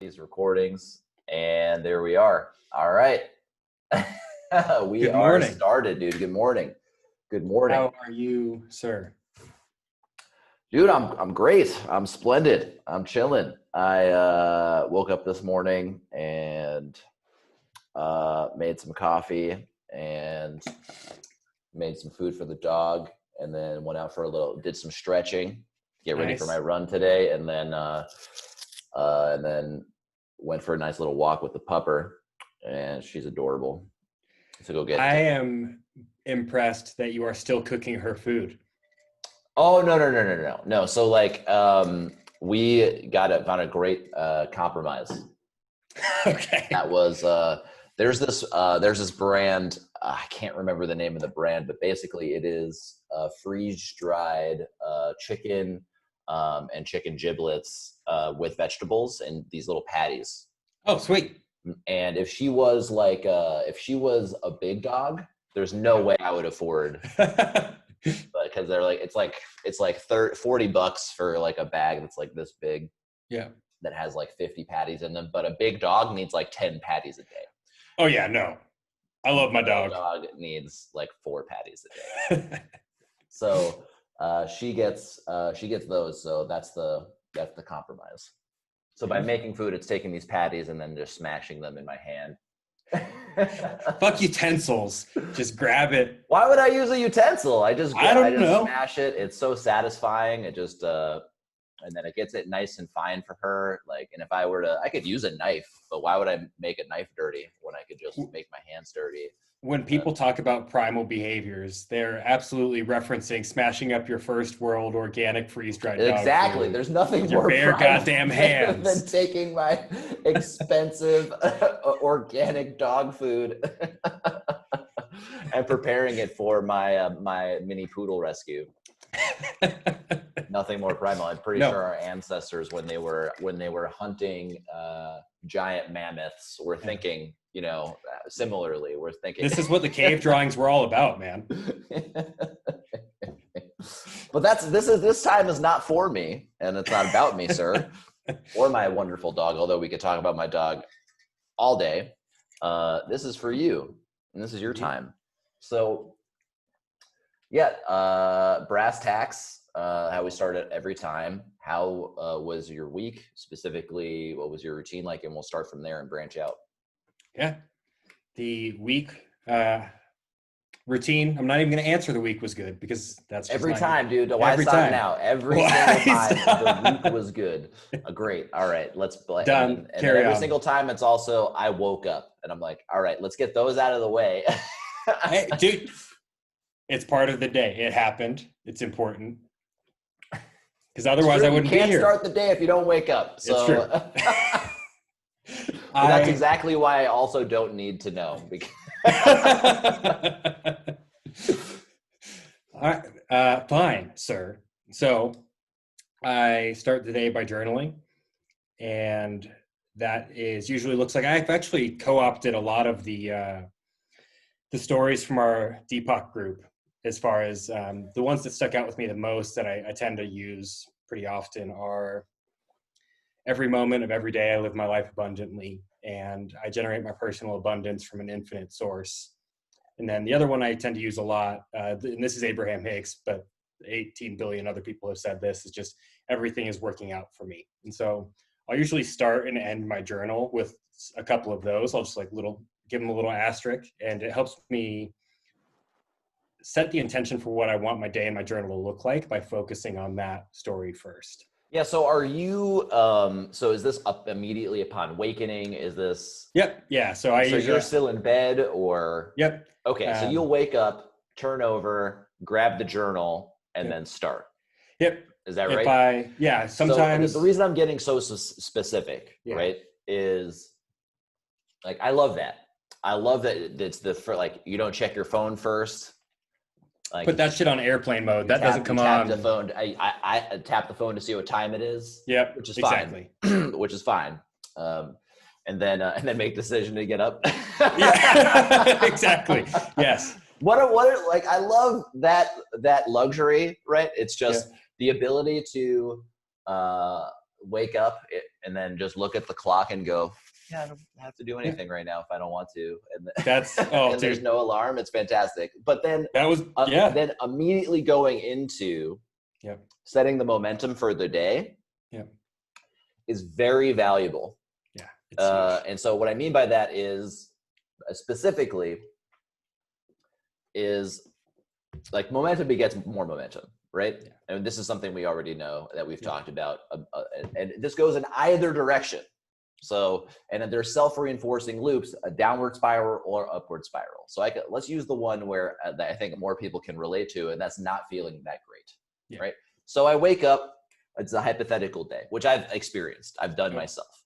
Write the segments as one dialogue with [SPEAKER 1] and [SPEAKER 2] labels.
[SPEAKER 1] these recordings, and there we are. All right. We
[SPEAKER 2] Good
[SPEAKER 1] are
[SPEAKER 2] morning.
[SPEAKER 1] started, dude. Good morning. Good morning.
[SPEAKER 2] How are you, sir?
[SPEAKER 1] Dude, I'm great. I'm splendid. I'm chilling. I woke up this morning and made some coffee and made some food for the dog, and then went out for a little, did some stretching, get ready for
[SPEAKER 2] Nice.
[SPEAKER 1] my run today, and then went for a nice little walk with the pupper, and she's adorable. So go get.
[SPEAKER 2] I am impressed that you are still cooking her food.
[SPEAKER 1] Oh no. So we found a great compromise.
[SPEAKER 2] Okay.
[SPEAKER 1] That was there's this brand, I can't remember the name of the brand, but basically it is freeze dried chicken and chicken giblets with vegetables and these little patties.
[SPEAKER 2] Oh, sweet.
[SPEAKER 1] And if she was a big dog, there's no way I would afford, because it's like $40 for like a bag that's like this big.
[SPEAKER 2] Yeah.
[SPEAKER 1] That has like 50 patties in them, but a big dog needs like 10 patties a day.
[SPEAKER 2] Oh yeah, no. I love my dog.
[SPEAKER 1] Dog needs like 4 patties a day. So she gets those. So that's the compromise. So by making food, it's taking these patties and then just smashing them in my hand.
[SPEAKER 2] Fuck utensils. Just grab it.
[SPEAKER 1] Why would I use a utensil? I just
[SPEAKER 2] know.
[SPEAKER 1] Smash it. It's so satisfying. It just and then it gets it nice and fine for her. Like, and if I could use a knife, but why would I make a knife dirty when I could just make my hands dirty?
[SPEAKER 2] When people talk about primal behaviors, they're absolutely referencing smashing up your first world organic freeze-dried dog
[SPEAKER 1] Exactly.
[SPEAKER 2] food.
[SPEAKER 1] There's nothing
[SPEAKER 2] with
[SPEAKER 1] more
[SPEAKER 2] your bare goddamn hands
[SPEAKER 1] than taking my expensive organic dog food and preparing it for my my mini poodle rescue. Nothing more primal. I'm pretty sure our ancestors, when they were hunting giant mammoths, were thinking, similarly. We're thinking
[SPEAKER 2] this is what the cave drawings were all about, man.
[SPEAKER 1] But this time is not for me, and it's not about me, sir, or my wonderful dog. Although we could talk about my dog all day. This is for you, and this is your time. So, yeah, brass tacks. How we start it every time. How was your week? Specifically, what was your routine like? And we'll start from there and branch out.
[SPEAKER 2] Yeah. The week routine, I'm not even going to answer the week was good, because that's just
[SPEAKER 1] every time, dude. Why stop now? Every single time the week was good. Great. All right, let's play.
[SPEAKER 2] Done.
[SPEAKER 1] And every single time it's also, I woke up and I'm like, all right, let's get those out of the way.
[SPEAKER 2] Hey, dude, it's part of the day. It happened. It's important. Because otherwise I wouldn't be here.
[SPEAKER 1] You can't start the day if you don't wake up. So.
[SPEAKER 2] It's true.
[SPEAKER 1] That's exactly why I also don't need to know.
[SPEAKER 2] Fine, sir. So I start the day by journaling, and that is usually looks like I've actually co-opted a lot of the stories from our Deepak group, as far as the ones that stuck out with me the most that I tend to use pretty often are: every moment of every day I live my life abundantly, and I generate my personal abundance from an infinite source. And then the other one I tend to use a lot, and this is Abraham Hicks, but 18 billion other people have said this, is just everything is working out for me. And so I'll usually start and end my journal with a couple of those. I'll just give them a little asterisk, and it helps me set the intention for what I want my day and my journal to look like by focusing on that story first.
[SPEAKER 1] Yeah. So are you, so is this up immediately upon awakening? Is this?
[SPEAKER 2] Yep. Yeah. So
[SPEAKER 1] you're still in bed, or?
[SPEAKER 2] Yep.
[SPEAKER 1] Okay. So you'll wake up, turn over, grab the journal, and then start.
[SPEAKER 2] Yep.
[SPEAKER 1] Is that right?
[SPEAKER 2] Sometimes.
[SPEAKER 1] So the reason I'm getting so specific, right, is like, I love that. I love that it's you don't check your phone first. Like,
[SPEAKER 2] put that shit on airplane mode. That doesn't come on.
[SPEAKER 1] The phone. I tap the phone to see what time it is.
[SPEAKER 2] Yep,
[SPEAKER 1] which is fine. Which is fine. And then make decision to get up.
[SPEAKER 2] Yeah, exactly. Yes.
[SPEAKER 1] What like, I love that luxury, right? It's just the ability to wake up and then just look at the clock and go, yeah, I don't have to do anything right now if I don't want to. And
[SPEAKER 2] That's
[SPEAKER 1] and there's no alarm. It's fantastic. But then
[SPEAKER 2] that was
[SPEAKER 1] then immediately going into setting the momentum for the day is very valuable.
[SPEAKER 2] Yeah. It's huge.
[SPEAKER 1] And so what I mean by that is specifically is like momentum begets more momentum, right? Yeah. And this is something we already know that we've talked about. And this goes in either direction. So, and then there's self-reinforcing loops, a downward spiral or upward spiral. So let's use the one where I think more people can relate to, and that's not feeling that great, right? So I wake up, it's a hypothetical day, which I've experienced. I've done myself,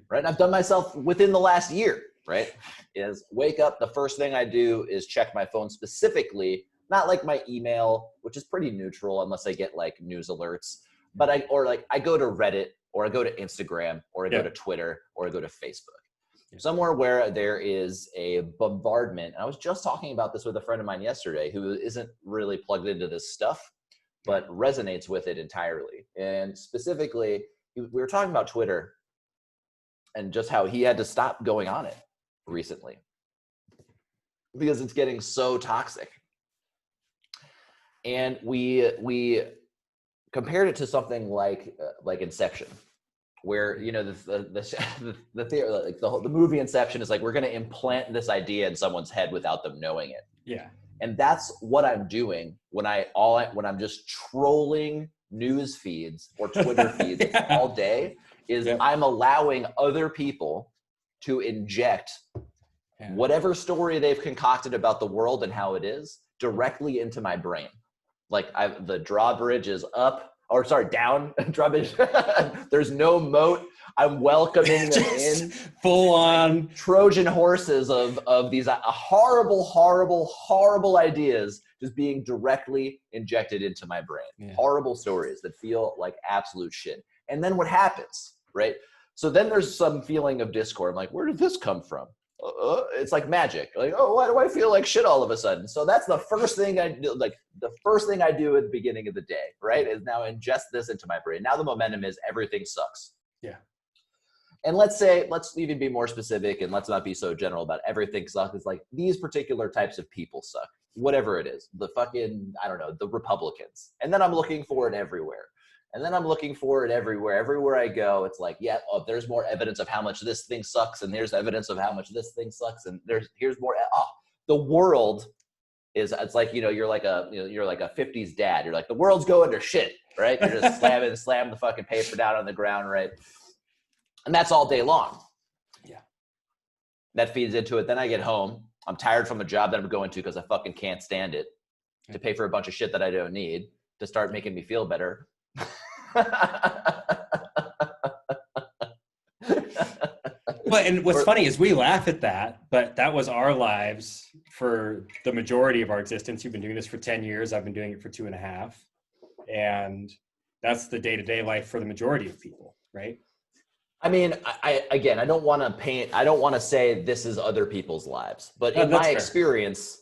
[SPEAKER 1] right? And I've done myself within the last year, right? Is wake up, the first thing I do is check my phone specifically, not like my email, which is pretty neutral unless I get like news alerts, but I go to Reddit, or I go to Instagram, or I go to Twitter, or I go to Facebook. Somewhere where there is a bombardment. And I was just talking about this with a friend of mine yesterday who isn't really plugged into this stuff, but resonates with it entirely. And specifically, we were talking about Twitter and just how he had to stop going on it recently because it's getting so toxic. And we compared it to something like Inception, where the theory, like the movie Inception is like, we're going to implant this idea in someone's head without them knowing it.
[SPEAKER 2] Yeah.
[SPEAKER 1] And that's what I'm doing when I'm just trolling news feeds or Twitter feeds all day. I'm allowing other people to inject whatever story they've concocted about the world and how it is directly into my brain. Like the drawbridge is up, or sorry, down. Drawbridge. There's no moat. I'm welcoming them in.
[SPEAKER 2] Full on
[SPEAKER 1] Trojan horses of these horrible, horrible, horrible ideas just being directly injected into my brain. Yeah. Horrible stories that feel like absolute shit. And then what happens, right? So then there's some feeling of discord. I'm like, where did this come from? It's like magic. Like, oh, why do I feel like shit all of a sudden? So that's the first thing I do. Like the first thing I do at the beginning of the day, right, is now ingest this into my brain. Now the momentum is everything sucks.
[SPEAKER 2] Yeah.
[SPEAKER 1] And let's even be more specific, and let's not be so general about everything sucks. It's like these particular types of people suck, whatever it is. The fucking, I don't know, the Republicans. And then I'm looking for it everywhere. And then I'm looking for it everywhere. Everywhere I go, it's like, there's more evidence of how much this thing sucks, and there's evidence of how much this thing sucks, and here's more. The world is, it's like, you're like a 50s dad. You're like, the world's going to shit, right? You're just slam the fucking paper down on the ground, right? And that's all day long.
[SPEAKER 2] Yeah.
[SPEAKER 1] That feeds into it. Then I get home. I'm tired from a job that I'm going to because I fucking can't stand it, to pay for a bunch of shit that I don't need, to start making me feel better.
[SPEAKER 2] Well, and what's funny is we laugh at that, but that was our lives for the majority of our existence. You've been doing this for 10 years. I've been doing it for 2.5. And that's the day-to-day life for the majority of people, right?
[SPEAKER 1] I mean, I don't want to say this is other people's lives, but in my experience,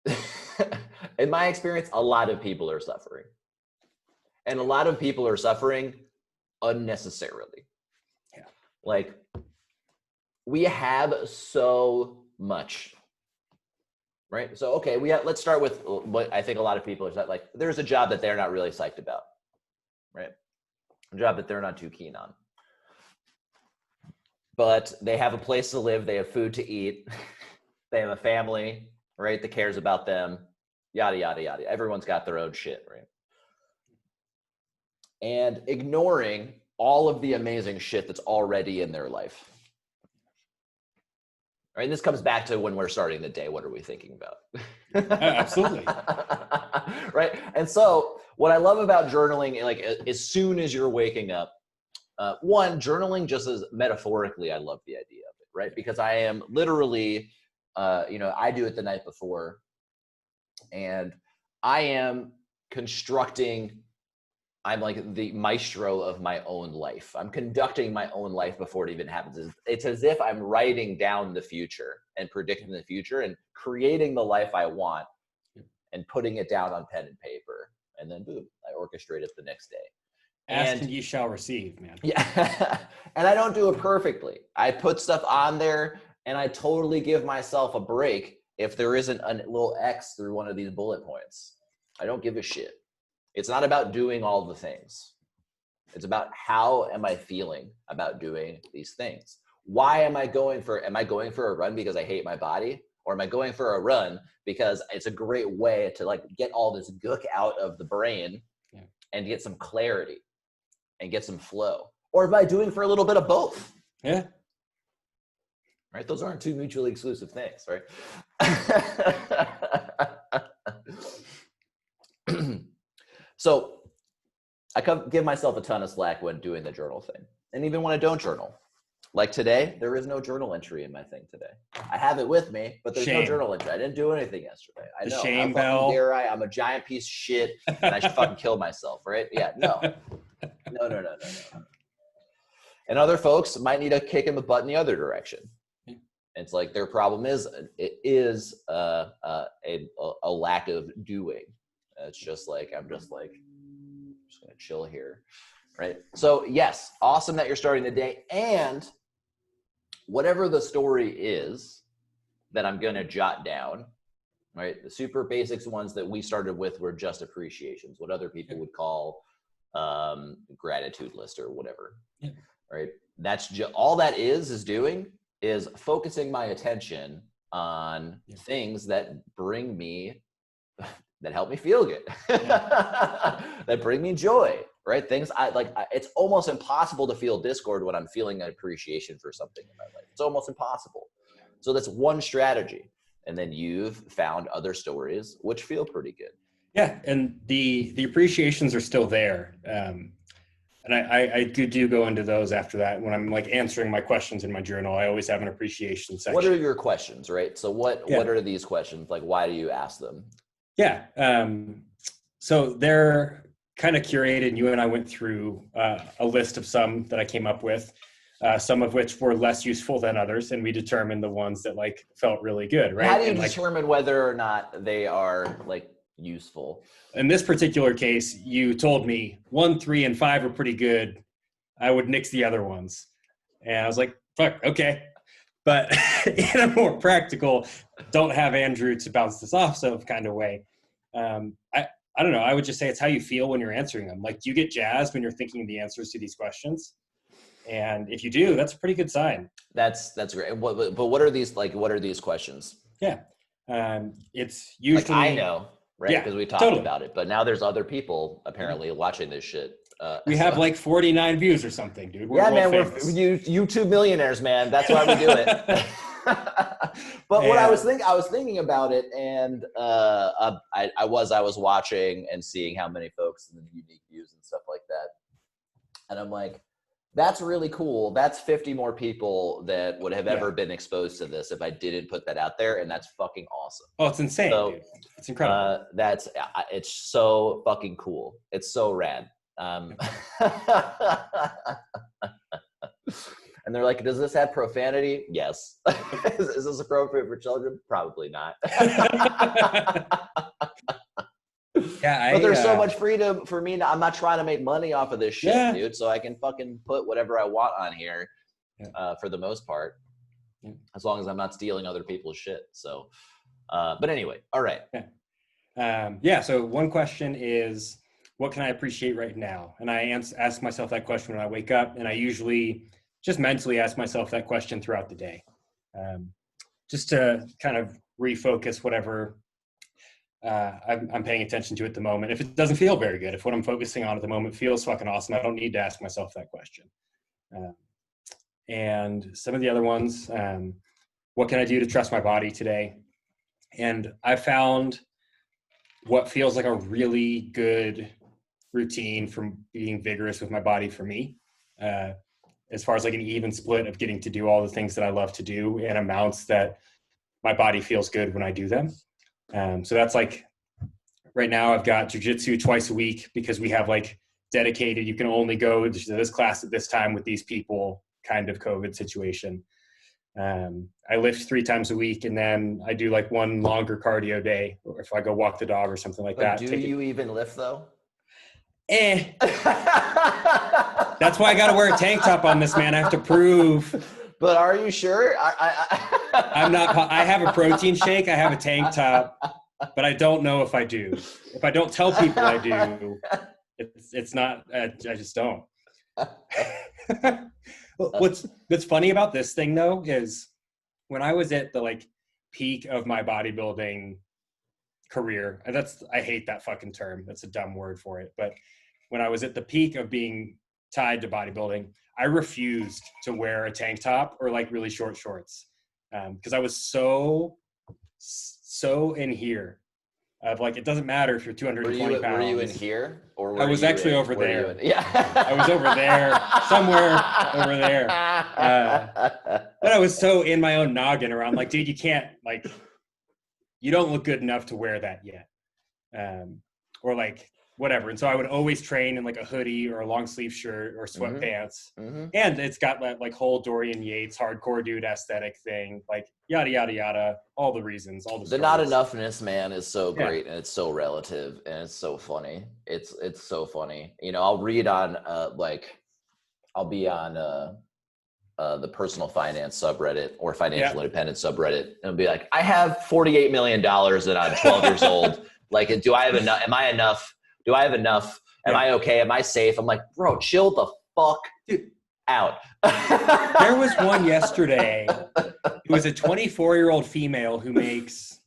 [SPEAKER 1] a lot of people are suffering. And a lot of people are suffering unnecessarily.
[SPEAKER 2] Yeah.
[SPEAKER 1] Like, we have so much, right? So, okay, let's start with what I think a lot of people are like, there's a job that they're not really psyched about, right? A job that they're not too keen on. But they have a place to live, they have food to eat, they have a family, right, that cares about them, yada, yada, yada. Everyone's got their own shit, right? And ignoring all of the amazing shit that's already in their life. Right? And this comes back to when we're starting the day. What are we thinking about?
[SPEAKER 2] Absolutely.
[SPEAKER 1] Right? And so what I love about journaling, like as soon as you're waking up, one, journaling just as metaphorically, I love the idea of it, right? Because I am literally, I do it the night before, and I am constructing, I'm like the maestro of my own life. I'm conducting my own life before it even happens. It's as if I'm writing down the future and predicting the future and creating the life I want and putting it down on pen and paper. And then boom, I orchestrate it the next day.
[SPEAKER 2] Ask and ye shall receive, man.
[SPEAKER 1] Yeah. And I don't do it perfectly. I put stuff on there and I totally give myself a break if there isn't a little X through one of these bullet points. I don't give a shit. It's not about doing all the things. It's about how am I feeling about doing these things? Why am I going for a run because I hate my body? Or am I going for a run because it's a great way to like get all this gook out of the brain and get some clarity and get some flow? Or am I doing for a little bit of both?
[SPEAKER 2] Yeah.
[SPEAKER 1] Right? Those aren't two mutually exclusive things, right? So I give myself a ton of slack when doing the journal thing. And even when I don't journal. Like today, there is no journal entry in my thing today. I have it with me, but there's no journal entry. I didn't do anything yesterday. I know.
[SPEAKER 2] Shame bell.
[SPEAKER 1] Dare I? I'm a giant piece of shit and I should fucking kill myself, right? Yeah, no. No. And other folks might need a kick in the butt in the other direction. It's like their problem is a lack of doing. It's just like I'm just gonna chill here, right? So yes, awesome that you're starting the day, and whatever the story is that I'm gonna jot down, right? The super basics ones that we started with were just appreciations, what other people would call gratitude list or whatever, right? That's all that is doing is focusing my attention on things that bring me, that help me feel good, that bring me joy, right? Things I like. It's almost impossible to feel discord when I'm feeling an appreciation for something in my life. It's almost impossible. So that's one strategy. And then you've found other stories which feel pretty good.
[SPEAKER 2] Yeah, and the appreciations are still there. And I do go into those after that. When I'm like answering my questions in my journal, I always have an appreciation section.
[SPEAKER 1] What are your questions, right? So what are these questions? Like, why do you ask them?
[SPEAKER 2] Yeah. So they're kind of curated, and you and I went through a list of some that I came up with, some of which were less useful than others, and we determined the ones that like felt really good, right?
[SPEAKER 1] How do you determine whether or not they are like useful?
[SPEAKER 2] In this particular case, you told me 1, 3, and 5 are pretty good. I would nix the other ones. And I was like, fuck, okay. But in a more practical, don't have Andrew to bounce this off of kind of way. I don't know. I would just say it's how you feel when you're answering them. Like, do you get jazzed when you're thinking of the answers to these questions? And if you do, that's a pretty good sign.
[SPEAKER 1] That's great. But what are these like? What are these questions?
[SPEAKER 2] Yeah, it's usually
[SPEAKER 1] like I know, right? Because we talked about it. But now there's other people apparently watching this shit.
[SPEAKER 2] We have like 49 views or something, dude.
[SPEAKER 1] We're we're YouTube millionaires, man. That's why we do it. But what I was thinking about it, and I was watching and seeing how many folks and the unique views and stuff like that, and I'm like, that's really cool. That's 50 more people that would have ever been exposed to this if I didn't put that out there, and that's fucking awesome.
[SPEAKER 2] Oh, it's insane, dude. It's incredible.
[SPEAKER 1] It's so fucking cool. It's so rad. And they're like, does this have profanity? Yes. Is this appropriate for children? Probably not. But there's so much freedom for me. I'm not trying to make money off of this shit, dude. So I can fucking put whatever I want on here for the most part, as long as I'm not stealing other people's shit. So, but anyway, all right.
[SPEAKER 2] So one question is, what can I appreciate right now? And I ask myself that question when I wake up, and I usually just mentally ask myself that question throughout the day, just to kind of refocus whatever I'm paying attention to at the moment. If it doesn't feel very good, if what I'm focusing on at the moment feels fucking awesome, I don't need to ask myself that question. And some of the other ones, what can I do to trust my body today? And I found what feels like a really good routine from being vigorous with my body for me, as far as like an even split of getting to do all the things that I love to do in amounts that my body feels good when I do them. So that's like, right now I've got jujitsu twice a week because we have like dedicated, you can only go to this class at this time with these people kind of COVID situation. I lift 3 times a week, and then I do like one longer cardio day, or if I go walk the dog or something like that.
[SPEAKER 1] Do you even lift though?
[SPEAKER 2] That's why I got to wear a tank top on this, man. I have to prove.
[SPEAKER 1] But are you sure?
[SPEAKER 2] I'm not. I have a protein shake. I have a tank top, but I don't know if I do. If I don't tell people I do, it's not. I just don't. What's funny about this thing though is when I was at the like peak of my bodybuilding career, and I hate that fucking term. That's a dumb word for it. But when I was at the peak of being tied to bodybuilding, I refused to wear a tank top or like really short shorts because I was so in here of like, it doesn't matter if you're 220 pounds.
[SPEAKER 1] Were you in here? Or
[SPEAKER 2] I was actually over there.
[SPEAKER 1] Yeah.
[SPEAKER 2] I was over there, somewhere over there. But I was so in my own noggin around like, dude, you can't, like, you don't look good enough to wear that yet. Or like, whatever. And so I would always train in like a hoodie or a long sleeve shirt or sweatpants. Mm-hmm. And it's got that like whole Dorian Yates hardcore dude aesthetic thing, like yada, yada, yada, all the reasons, all the stories.
[SPEAKER 1] Not enoughness, man, is so great. And it's so relative and it's so funny. It's so funny. You know, I'll read on I'll be on the personal finance subreddit or financial independence subreddit and be like, I have $48 million and I'm 12 years old. Like, do I have enough? Am I enough? Do I have enough? Am I okay? Am I safe? I'm like, bro, chill the fuck out.
[SPEAKER 2] There was one yesterday. It was a 24-year-old female who makes,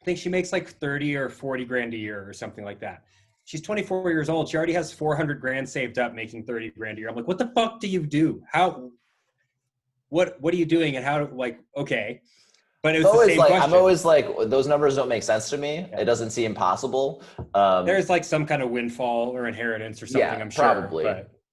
[SPEAKER 2] I think she makes like 30 or 40 grand a year or something like that. She's 24 years old. She already has 400 grand saved up making 30 grand a year. I'm like, what the fuck do you do? What are you doing? And how, like, okay. But it was the same question.
[SPEAKER 1] I'm always like, those numbers don't make sense to me. Yeah. It doesn't seem possible.
[SPEAKER 2] There's like some kind of windfall or inheritance or something, I'm sure.
[SPEAKER 1] Probably.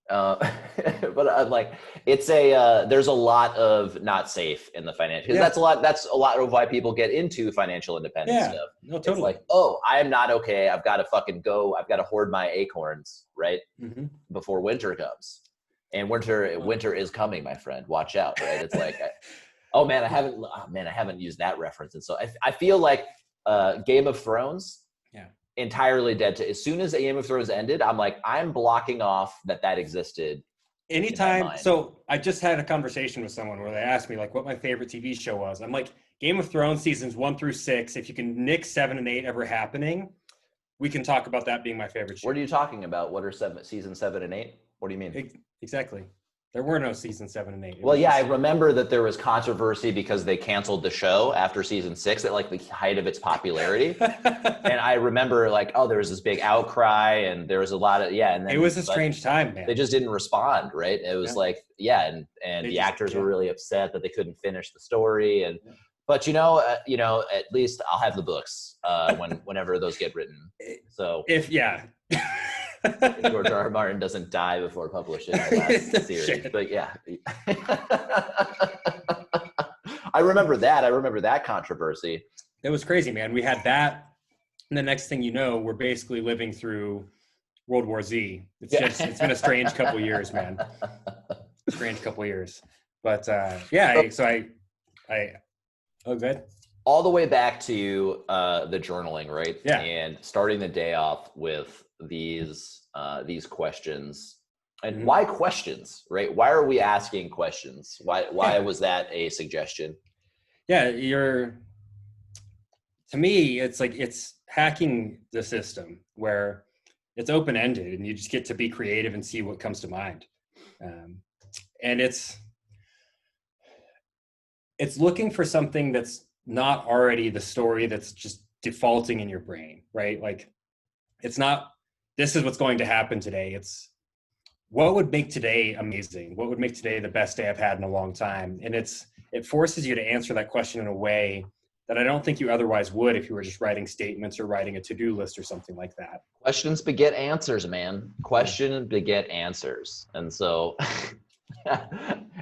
[SPEAKER 1] But I'm like, it's there's a lot of not safe in the financial. That's a lot of why people get into financial independence stuff.
[SPEAKER 2] No, totally.
[SPEAKER 1] It's like, oh, I am not okay. I've got to fucking go. I've got to hoard my acorns, right? Mm-hmm. Before winter comes. And winter is coming, my friend. Watch out, right? It's like, oh man, I haven't used that reference. And so I feel like Game of Thrones, entirely dead to, as soon as Game of Thrones ended, I'm like, I'm blocking off that existed.
[SPEAKER 2] Anytime. So I just had a conversation with someone where they asked me like what my favorite TV show was. I'm like, Game of Thrones seasons 1 through 6. If you can nick 7 and 8 ever happening, we can talk about that being my favorite show.
[SPEAKER 1] What are you talking about? What are season 7 and 8? What do you mean?
[SPEAKER 2] Exactly. There were no season 7 and 8.
[SPEAKER 1] Well, I remember that there was controversy because they canceled the show after season 6 at like the height of its popularity. And I remember like, oh, there was this big outcry and there was a lot of, and then
[SPEAKER 2] it was a strange time, man.
[SPEAKER 1] They just didn't respond, right? It was like, and the actors were really upset that they couldn't finish the story. And, but at least I'll have the books whenever those get written. So
[SPEAKER 2] if
[SPEAKER 1] George R. R. Martin doesn't die before publishing the last series. But I remember that controversy.
[SPEAKER 2] It was crazy, man. We had that, and the next thing you know, we're basically living through World War Z. It's been a strange couple years, man. Strange couple years. But good.
[SPEAKER 1] All the way back to the journaling, right?
[SPEAKER 2] Yeah.
[SPEAKER 1] And starting the day off with these questions. And why questions, right? Why are we asking questions? Why was that a suggestion?
[SPEAKER 2] Yeah, to me, it's like it's hacking the system where it's open-ended and you just get to be creative and see what comes to mind. And it's looking for something that's not already the story that's just defaulting in your brain, right? Like it's not, this is what's going to happen today. It's what would make today amazing? What would make today the best day I've had in a long time? And it forces you to answer that question in a way that I don't think you otherwise would if you were just writing statements or writing a to-do list or something like that.
[SPEAKER 1] Questions beget answers, man. Questions beget answers. And so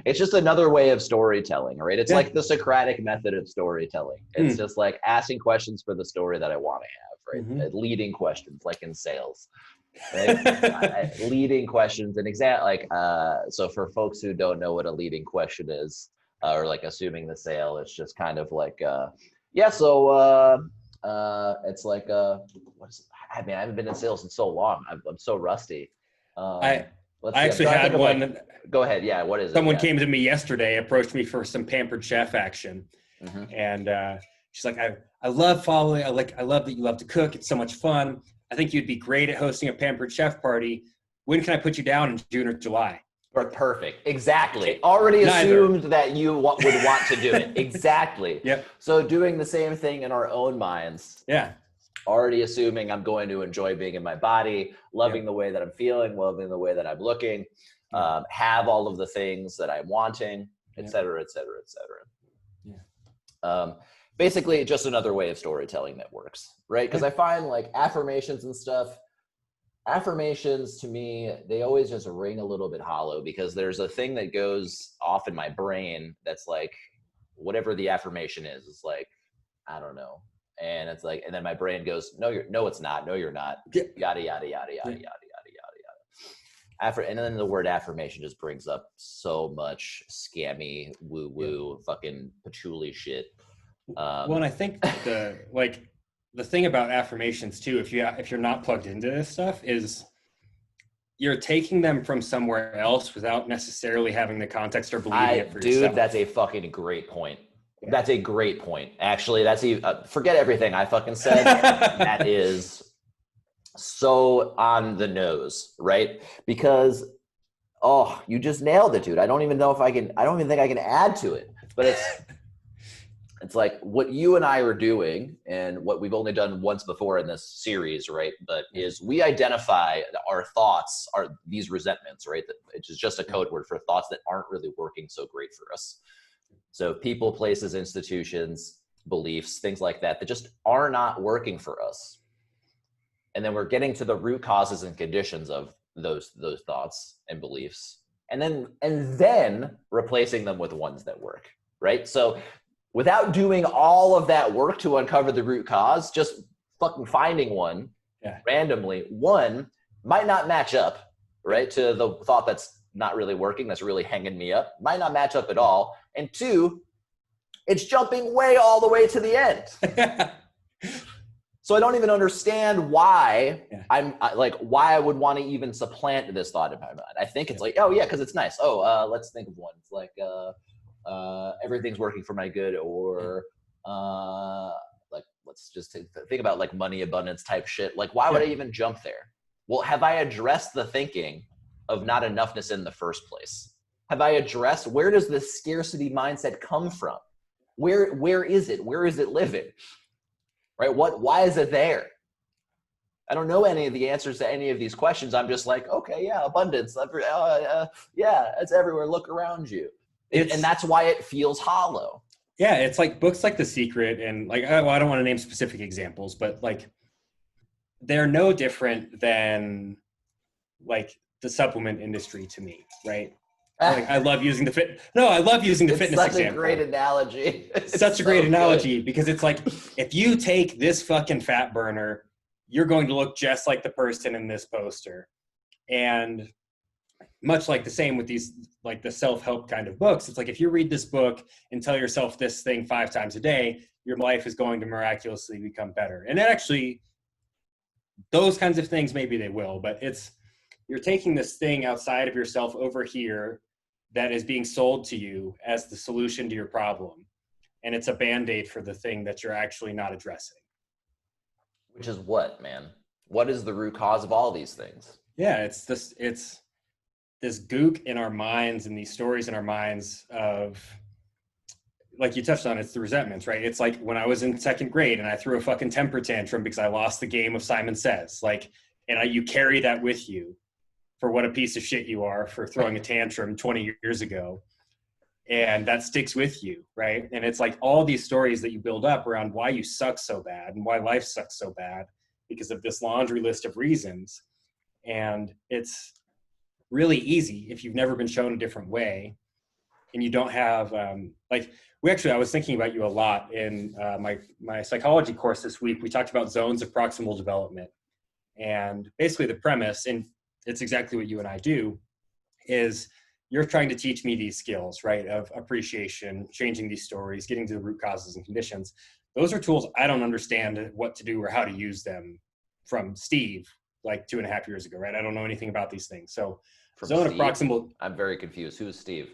[SPEAKER 1] it's just another way of storytelling, right? It's like the Socratic method of storytelling. It's just like asking questions for the story that I want to have, right? Mm-hmm. Leading questions, like in sales. Right? Leading questions and so for folks who don't know what a leading question is, or like assuming the sale, it's just kind of like It's like what is it? I mean, I haven't been in sales in so long. I'm so rusty.
[SPEAKER 2] I
[SPEAKER 1] Let's
[SPEAKER 2] I
[SPEAKER 1] see. I'm
[SPEAKER 2] actually
[SPEAKER 1] trying to think
[SPEAKER 2] had
[SPEAKER 1] of like.
[SPEAKER 2] one.
[SPEAKER 1] Go ahead. Yeah. What is it?
[SPEAKER 2] Someone
[SPEAKER 1] Yeah.
[SPEAKER 2] came to me yesterday, approached me for some Pampered Chef action,
[SPEAKER 1] Hmm.
[SPEAKER 2] and she's like, I love following. I love that you love to cook. It's so much fun. I think you'd be great at hosting a Pampered Chef party. When can I put you down, in June or July?
[SPEAKER 1] Perfect. Exactly. Already
[SPEAKER 2] Neither.
[SPEAKER 1] assumed that you would want to do it. Exactly.
[SPEAKER 2] Yep.
[SPEAKER 1] So doing the same thing in our own minds.
[SPEAKER 2] Yeah.
[SPEAKER 1] Already assuming I'm going to enjoy being in my body, loving the way that I'm feeling, loving the way that I'm looking, have all of the things that I'm wanting, et cetera, et cetera, et cetera.
[SPEAKER 2] Yeah.
[SPEAKER 1] Basically, just another way of storytelling that works, right? Because I find like affirmations and stuff, affirmations to me, they always just ring a little bit hollow because there's a thing that goes off in my brain that's like, whatever the affirmation is like, I don't know. And it's like, and then my brain goes, no, it's not. No, you're not. Yada, yada, yada, yada, yada, yada, yada. And then the word affirmation just brings up so much scammy, woo-woo, fucking patchouli shit.
[SPEAKER 2] Well, and I think the thing about affirmations too, if you're not plugged into this stuff, is you're taking them from somewhere else without necessarily having the context or believing it for yourself.
[SPEAKER 1] Dude, that's a fucking great point. Yeah. That's a great point. Actually, that's forget everything I fucking said. That is so on the nose, right? Because you just nailed it, dude. I don't even think I can add to it. But it's like what you and I are doing and what we've only done once before in this series, right? But is we identify our thoughts, these resentments, right? Which is just a code word for thoughts that aren't really working so great for us. So people, places, institutions, beliefs, things like that just are not working for us. And then we're getting to the root causes and conditions of those thoughts and beliefs. And then replacing them with ones that work, right? So without doing all of that work to uncover the root cause, just fucking finding one randomly, one might not match up, right? To the thought that's not really working, that's really hanging me up, might not match up at all. And two, it's jumping all the way to the end. So I don't even understand why why I would want to even supplant this thought in my mind. I think it's like, oh yeah, because it's nice. Let's think of one. It's like everything's working for my good, or like let's just think about like money abundance type shit. Like why would I even jump there? Well, have I addressed the thinking of not enoughness in the first place? Have I addressed where does this scarcity mindset come from? Where is it? Where is it living? Right? Why is it there? I don't know any of the answers to any of these questions. I'm just like, okay, yeah, abundance. Yeah, it's everywhere. Look around you. And that's why it feels hollow.
[SPEAKER 2] Yeah, it's like books like The Secret and like, I don't want to name specific examples, but like they're no different than like the supplement industry to me, right? Like I love using the fitness example.
[SPEAKER 1] It's such a great analogy.
[SPEAKER 2] It's such a great analogy because it's like, if you take this fucking fat burner, you're going to look just like the person in this poster. And much like the same with these, like the self-help kind of books, it's like, if you read this book and tell yourself this thing 5 times a day, your life is going to miraculously become better. And it actually, those kinds of things, maybe they will, but you're taking this thing outside of yourself over here that is being sold to you as the solution to your problem. And it's a Band-Aid for the thing that you're actually not addressing.
[SPEAKER 1] Which is what, man? What is the root cause of all these things?
[SPEAKER 2] Yeah, it's this gook in our minds and these stories in our minds of, like you touched on, it's the resentments, right? It's like when I was in 2nd grade and I threw a fucking temper tantrum because I lost the game of Simon Says, like, and you carry that with you for what a piece of shit you are for throwing a tantrum 20 years ago. And that sticks with you, right? And it's like all these stories that you build up around why you suck so bad and why life sucks so bad because of this laundry list of reasons. And it's really easy if you've never been shown a different way and you don't have, I was thinking about you a lot in my psychology course this week. We talked about zones of proximal development. And basically the premise, and it's exactly what you and I do, is you're trying to teach me these skills, right, of appreciation, changing these stories, getting to the root causes and conditions. those are tools I don't understand what to do or how to use them from Steve like 2.5 years ago, right? I don't know anything about these things. So
[SPEAKER 1] From
[SPEAKER 2] zone of
[SPEAKER 1] Steve?
[SPEAKER 2] proximal.
[SPEAKER 1] I'm very confused. Who's Steve?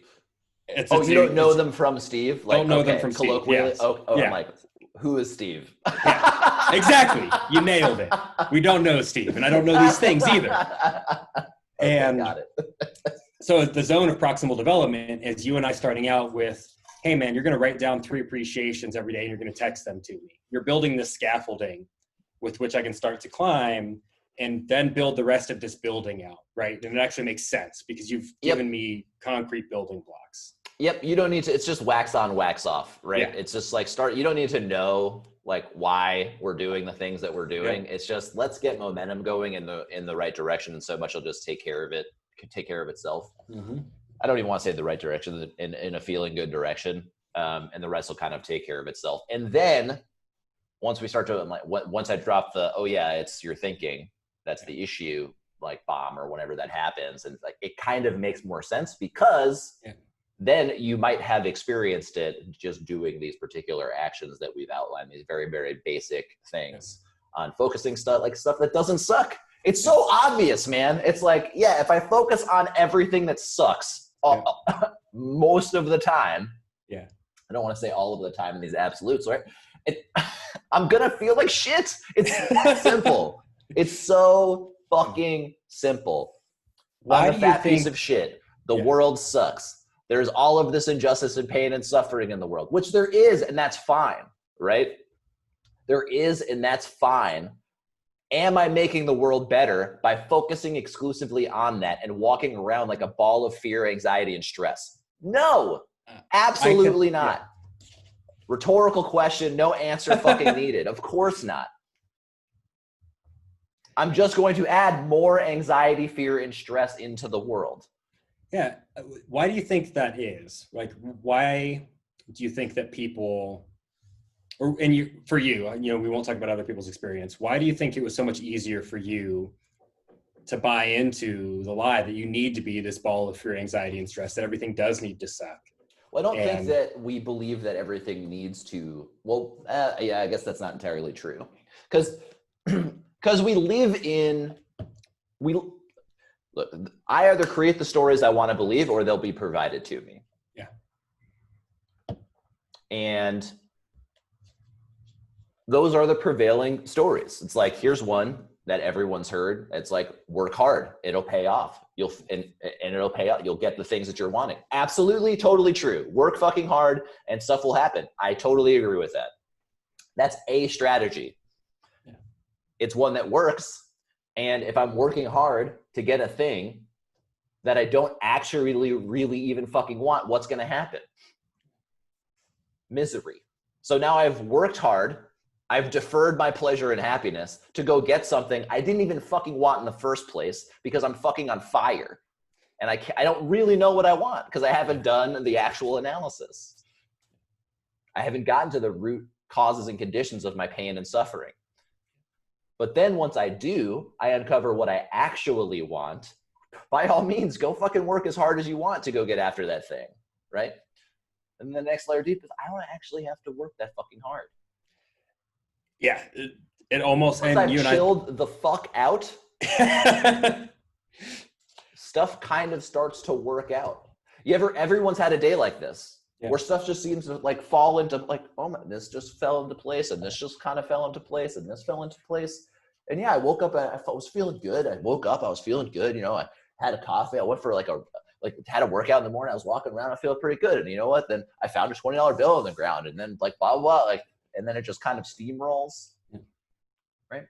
[SPEAKER 2] You
[SPEAKER 1] don't know them from Steve? Like,
[SPEAKER 2] don't know them
[SPEAKER 1] okay,
[SPEAKER 2] from Steve.
[SPEAKER 1] colloquially.
[SPEAKER 2] Yes.
[SPEAKER 1] I'm like, who is Steve?
[SPEAKER 2] Yeah, exactly. You nailed it. We don't know Steve, and I don't know these things either.
[SPEAKER 1] Okay,
[SPEAKER 2] And
[SPEAKER 1] got it.
[SPEAKER 2] so the zone of proximal development is you and I starting out with, hey man, you're going to write down 3 appreciations every day and you're going to text them to me. You're building this scaffolding with which I can start to climb and then build the rest of this building out, right? And it actually makes sense because you've given me concrete building blocks.
[SPEAKER 1] Yep, you don't need to, it's just wax on, wax off, right?
[SPEAKER 2] Yeah.
[SPEAKER 1] It's just like you don't need to know like why we're doing the things that we're doing. It's just, let's get momentum going in the right direction, and so much will just take care of itself.
[SPEAKER 2] Mm-hmm.
[SPEAKER 1] I don't even want to say the right direction, in a feeling good direction. And the rest will kind of take care of itself. And then once we start to, like, once I drop the, oh yeah, it's your thinking, that's the issue, like bomb or whenever that happens. And like, it kind of makes more sense because then you might have experienced it just doing these particular actions that we've outlined, these very, very basic things on focusing stuff that doesn't suck. It's so obvious, man. It's like, yeah, if I focus on everything that sucks most of the time, I don't want to say all of the time in these absolutes, right? I'm going to feel like shit. It's that simple. It's so fucking simple.
[SPEAKER 2] Why
[SPEAKER 1] I'm a fat piece of shit. The world sucks. There's all of this injustice and pain and suffering in the world, which there is, and that's fine, right? There is, and that's fine. Am I making the world better by focusing exclusively on that and walking around like a ball of fear, anxiety, and stress? No, absolutely not. Rhetorical question, no answer fucking needed. Of course not. I'm just going to add more anxiety, fear, and stress into the world.
[SPEAKER 2] Yeah. Why do you think that is? Like, why do you think that people, for you, we won't talk about other people's experience. Why do you think it was so much easier for you to buy into the lie that you need to be this ball of fear, anxiety, and stress, that everything does need to suck?
[SPEAKER 1] Well, I don't think that we believe that everything needs to, I guess that's not entirely true. Because we live in, look, I either create the stories I want to believe or they'll be provided to me.
[SPEAKER 2] Yeah.
[SPEAKER 1] And those are the prevailing stories. It's like, here's one that everyone's heard. It's like, work hard, it'll pay off. And it'll pay off. You'll get the things that you're wanting. Absolutely, totally true. Work fucking hard and stuff will happen. I totally agree with that. That's a strategy. Yeah. It's one that works. And if I'm working hard to get a thing that I don't actually really even fucking want, what's going to happen? Misery. So now I've worked hard. I've deferred my pleasure and happiness to go get something I didn't even fucking want in the first place because I'm fucking on fire. And I don't really know what I want because I haven't done the actual analysis. I haven't gotten to the root causes and conditions of my pain and suffering. But then once I do, I uncover what I actually want. By all means, go fucking work as hard as you want to go get after that thing, right? And the next layer deep is, I don't actually have to work that fucking hard.
[SPEAKER 2] Yeah, it almost,
[SPEAKER 1] once I've chilled the fuck out, stuff kind of starts to work out. Everyone's had a day like this. Yeah. Where stuff just seems to like fall into like, oh man, this just fell into place, and this just kind of fell into place, and this fell into place. And yeah, I woke up and I was feeling good. I woke up, I was feeling good. I had a coffee. I went for had a workout in the morning. I was walking around. I feel pretty good. And you know what? Then I found a $20 bill on the ground, and then like blah blah blah, and then it just kind of steamrolls, right?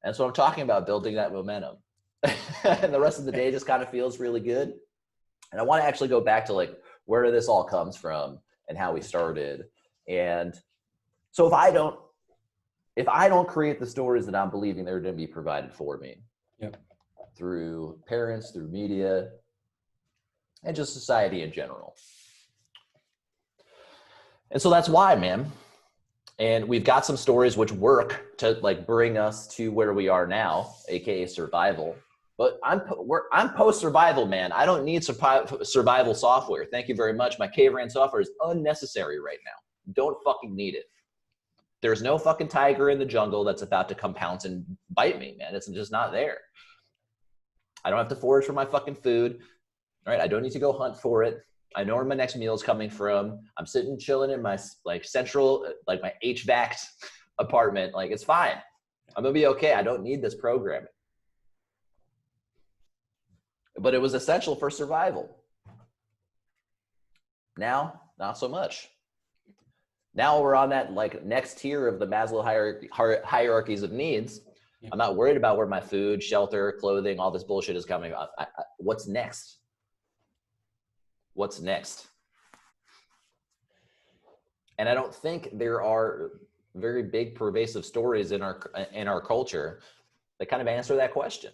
[SPEAKER 1] And so I'm talking about building that momentum, and the rest of the day just kind of feels really good. And I want to actually go back to like, where this all comes from and how we started. And so if I don't create the stories that I'm believing they're going to be provided for me through parents, through media, and just society in general. And so that's why, man. And we've got some stories which work to like bring us to where we are now, aka survival. But I'm post-survival, man. I don't need survival software. Thank you very much. My K-Ran software is unnecessary right now. Don't fucking need it. There's no fucking tiger in the jungle that's about to come pounce and bite me, man. It's just not there. I don't have to forage for my fucking food. All right, I don't need to go hunt for it. I know where my next meal is coming from. I'm sitting chilling in my like central, like my HVAC apartment. Like, it's fine. I'm gonna be okay. I don't need this programming. But it was essential for survival. Now, not so much. Now we're on that like next tier of the Maslow hierarchies of needs. Yeah. I'm not worried about where my food, shelter, clothing, all this bullshit is coming. What's next? What's next? And I don't think there are very big pervasive stories in our culture that kind of answer that question.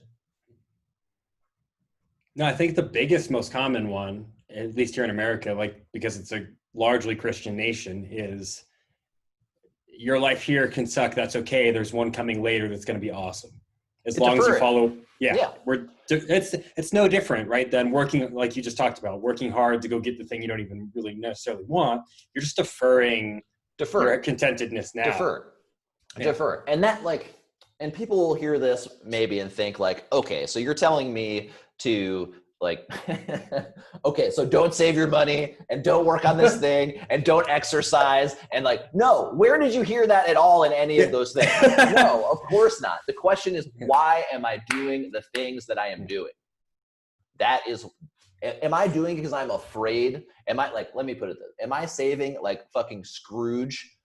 [SPEAKER 2] No, I think the biggest, most common one, at least here in America, like because it's a largely Christian nation, is your life here can suck. That's okay. There's one coming later that's going to be awesome. As long as you follow. Yeah. It's no different, right? Than working, like you just talked about, working hard to go get the thing you don't even really necessarily want. You're just deferring your contentedness now.
[SPEAKER 1] Defer. And that like, and people will hear this maybe and think like, okay, so you're telling me to like, okay, so don't save your money and don't work on this thing and don't exercise. And like, no, where did you hear that at all in any of those things? No, of course not. The question is, why am I doing the things that I am doing? That is, am I doing it because I'm afraid? Am I like, let me put it this, am I saving like fucking Scrooge,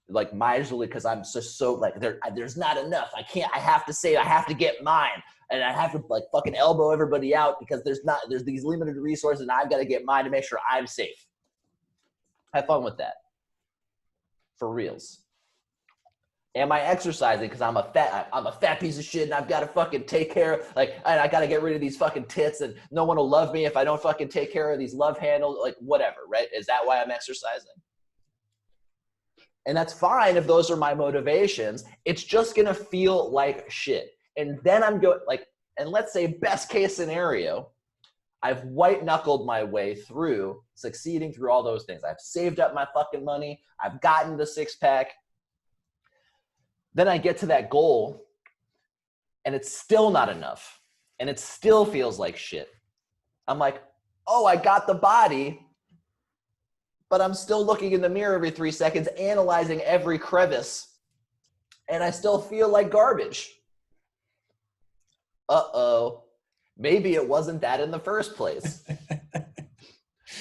[SPEAKER 1] like miserly because I'm so like there's not enough. I have to save, I have to get mine. And I have to like fucking elbow everybody out because there's these limited resources and I've got to get mine to make sure I'm safe. Have fun with that. For reals. Am I exercising because I'm a fat piece of shit and I've got to fucking take care of, like, and I got to get rid of these fucking tits and no one will love me if I don't fucking take care of these love handles, like whatever, right? Is that why I'm exercising? And that's fine if those are my motivations. It's just going to feel like shit. And then I'm going like, and let's say best case scenario, I've white knuckled my way through succeeding through all those things. I've saved up my fucking money. I've gotten the six pack. Then I get to that goal and it's still not enough. And it still feels like shit. I'm like, oh, I got the body, but I'm still looking in the mirror every 3 seconds, analyzing every crevice. And I still feel like garbage. Uh-oh, maybe it wasn't that in the first place. And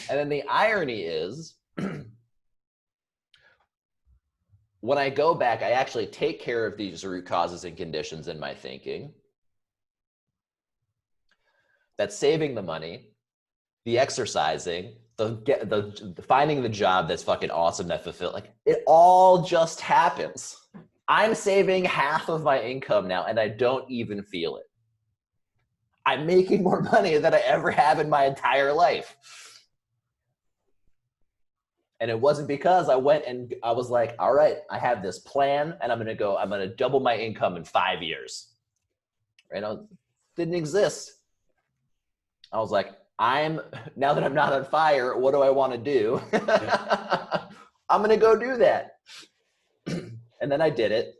[SPEAKER 1] then the irony is, when I go back, I actually take care of these root causes and conditions in my thinking. That's saving the money, the exercising, the finding the job that's fucking awesome, that fulfill, like it all just happens. I'm saving half of my income now and I don't even feel it. I'm making more money than I ever have in my entire life. And it wasn't because I went and I was like, all right, I have this plan and I'm going to double my income in 5 years. Right? Didn't exist. I was like, now that I'm not on fire, what do I want to do? I'm going to go do that. And then I did it.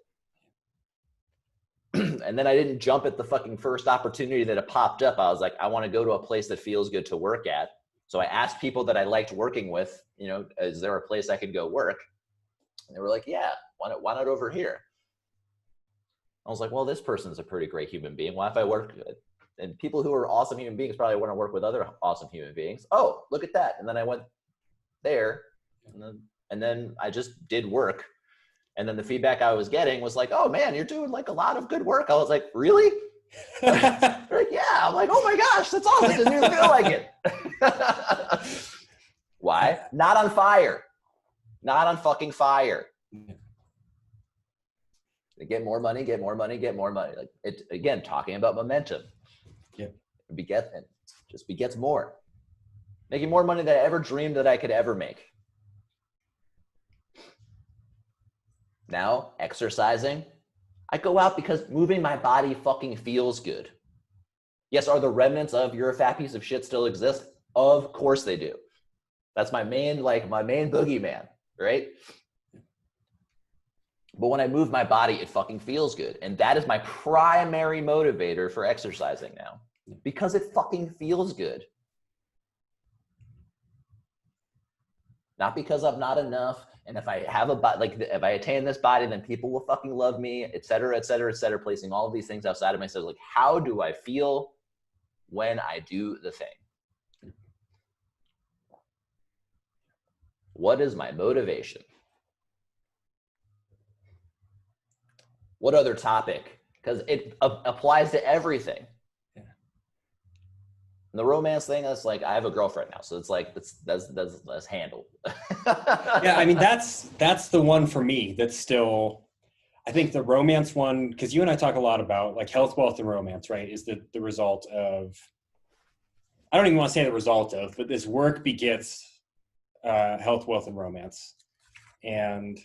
[SPEAKER 1] And then I didn't jump at the fucking first opportunity that it popped up. I was like, I want to go to a place that feels good to work at. So I asked people that I liked working with, you know, is there a place I could go work? And they were like, yeah, why not over here? I was like, well, this person's a pretty great human being. Why if I work? And people who are awesome human beings probably want to work with other awesome human beings. Oh, look at that. And then I went there and then I just did work. And then the feedback I was getting was like, oh man, you're doing like a lot of good work. I was like, really? Like, yeah. I'm like, oh my gosh, that's awesome. It didn't even feel like it. Why? Not on fire. Not on fucking fire. Get more money, get more money, get more money. Like it again, talking about momentum.
[SPEAKER 2] Yeah.
[SPEAKER 1] It just begets more. Making more money than I ever dreamed that I could ever make. Now, exercising, I go out because moving my body fucking feels good. Yes, are the remnants of you're a fat piece of shit still exist? Of course they do. That's my main boogeyman, right? But when I move my body, it fucking feels good. And that is my primary motivator for exercising now, because it fucking feels good. Not because I'm not enough. And if I have a body, like if I attain this body, then people will fucking love me, et cetera, et cetera, et cetera, placing all of these things outside of myself. Like, how do I feel when I do the thing? What is my motivation? What other topic? Because it applies to everything. Yeah. And the romance thing, that's like, I have a girlfriend now, so it's like that's handled.
[SPEAKER 2] Yeah, I mean that's the one for me. That's still, I think the romance one, because you and I talk a lot about like health, wealth, and romance, right? Is the result of, I don't even want to say the result of, but this work begets health, wealth, and romance, and.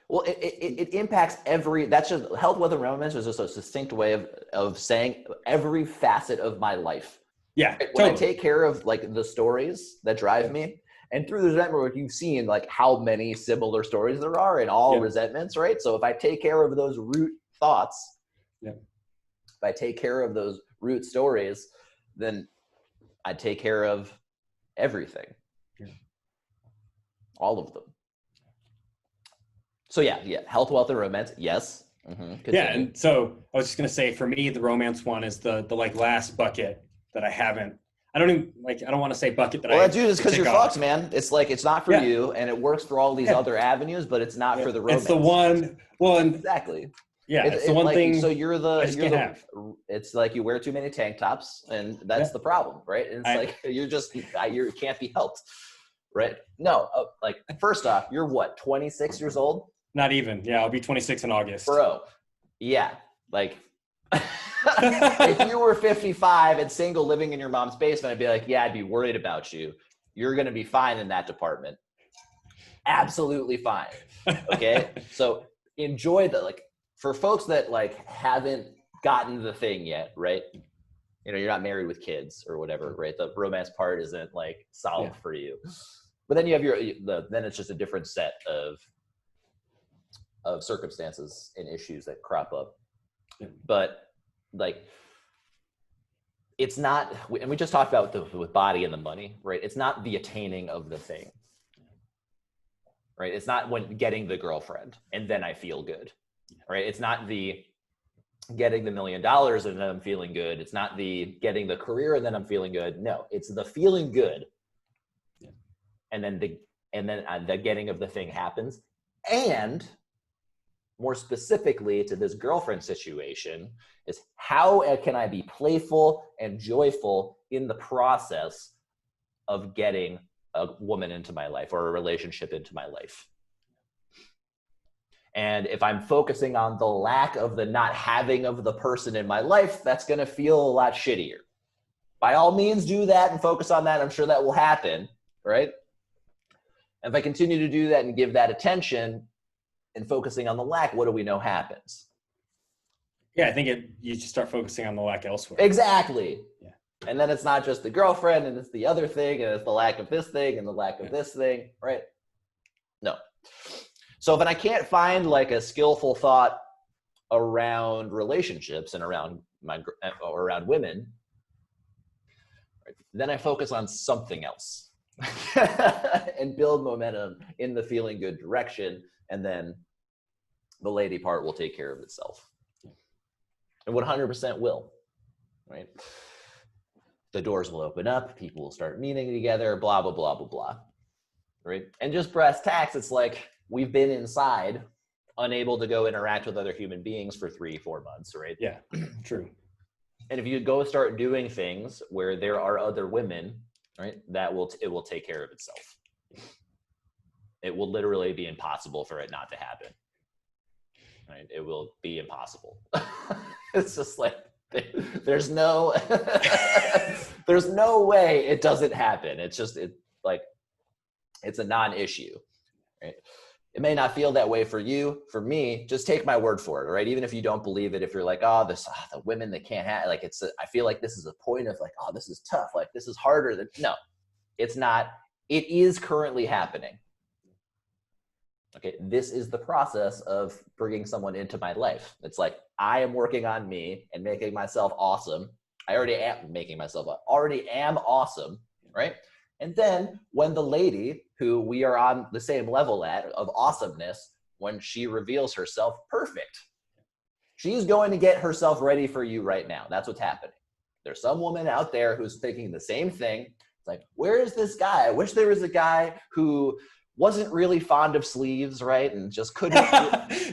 [SPEAKER 1] Well, it impacts every, that's just, health, wealth, and romance is just a succinct way of saying every facet of my life.
[SPEAKER 2] Yeah,
[SPEAKER 1] when totally. I take care of like the stories that drive me, and through the resentment work, you've seen like how many similar stories there are in all resentments, right? So if I take care of those root thoughts, if I take care of those root stories, then I take care of everything, all of them. So yeah, health, wealth, and romance, yes.
[SPEAKER 2] Yeah, and so I was just gonna say, for me, the romance one is the like last bucket that I don't want to say bucket that
[SPEAKER 1] well, dude, it's because you're fucked, man. It's like, it's not for you, and it works for all these other avenues, but it's not for the romance.
[SPEAKER 2] It's the one, well, and
[SPEAKER 1] exactly.
[SPEAKER 2] Yeah, it's the one
[SPEAKER 1] like,
[SPEAKER 2] thing.
[SPEAKER 1] So it's like you wear too many tank tops, and that's the problem, right? And it's you can't be helped, right? No, like, first off, you're what, 26 years old?
[SPEAKER 2] Not even. Yeah, I'll be 26 in August.
[SPEAKER 1] Bro, yeah, like, if you were 55 and single living in your mom's basement, I'd be like, yeah, I'd be worried about you. You're going to be fine in that department. Absolutely fine. Okay? So enjoy like, for folks that like haven't gotten the thing yet, right? You know, you're not married with kids or whatever, right? The romance part isn't like solved for you. But then you have then it's just a different set of circumstances and issues that crop up. But like, it's not, and we just talked about with body and the money, right? It's not the attaining of the thing, right? It's not when getting the girlfriend and then I feel good, right? It's not the getting the $1 million and then I'm feeling good. It's not the getting the career and then I'm feeling good. No, it's the feeling good. And then the getting of the thing happens. And more specifically to this girlfriend situation, is how can I be playful and joyful in the process of getting a woman into my life or a relationship into my life? And if I'm focusing on the lack of the not having of the person in my life, that's going to feel a lot shittier. By all means, do that and focus on that. I'm sure that will happen, right? If I continue to do that and give that attention and focusing on the lack, what do we know happens?
[SPEAKER 2] Yeah, I think you just start focusing on the lack elsewhere.
[SPEAKER 1] Exactly. Yeah. And then it's not just the girlfriend, and it's the other thing, and it's the lack of this thing and the lack of this thing, right? No. So if I can't find like a skillful thought around relationships and around women, right, then I focus on something else and build momentum in the feeling good direction, and then the lady part will take care of itself. And 100% will, right? The doors will open up, people will start meeting together, blah, blah, blah, blah, blah, right? And just brass tacks, it's like we've been inside, unable to go interact with other human beings for 3-4 months, right?
[SPEAKER 2] Yeah, true.
[SPEAKER 1] And if you go start doing things where there are other women, right, it will take care of itself. It will literally be impossible for it not to happen. Right? It will be impossible. It's just like, there's no way it doesn't happen. It's just, it's a non-issue, right? It may not feel that way for you. For me, just take my word for it, right? Even if you don't believe it, if you're like, the women that can't have, like, I feel like this is a point of like, this is tough. Like, this is harder than, no, it's not. It is currently happening. Okay, this is the process of bringing someone into my life. It's like I am working on me and making myself awesome. I already am making myself already am awesome, right? And then when the lady who we are on the same level at of awesomeness, when she reveals herself perfect, she's going to get herself ready for you right now. That's what's happening. There's some woman out there who's thinking the same thing. It's like, where is this guy? I wish there was a guy who wasn't really fond of sleeves, right? And just couldn't.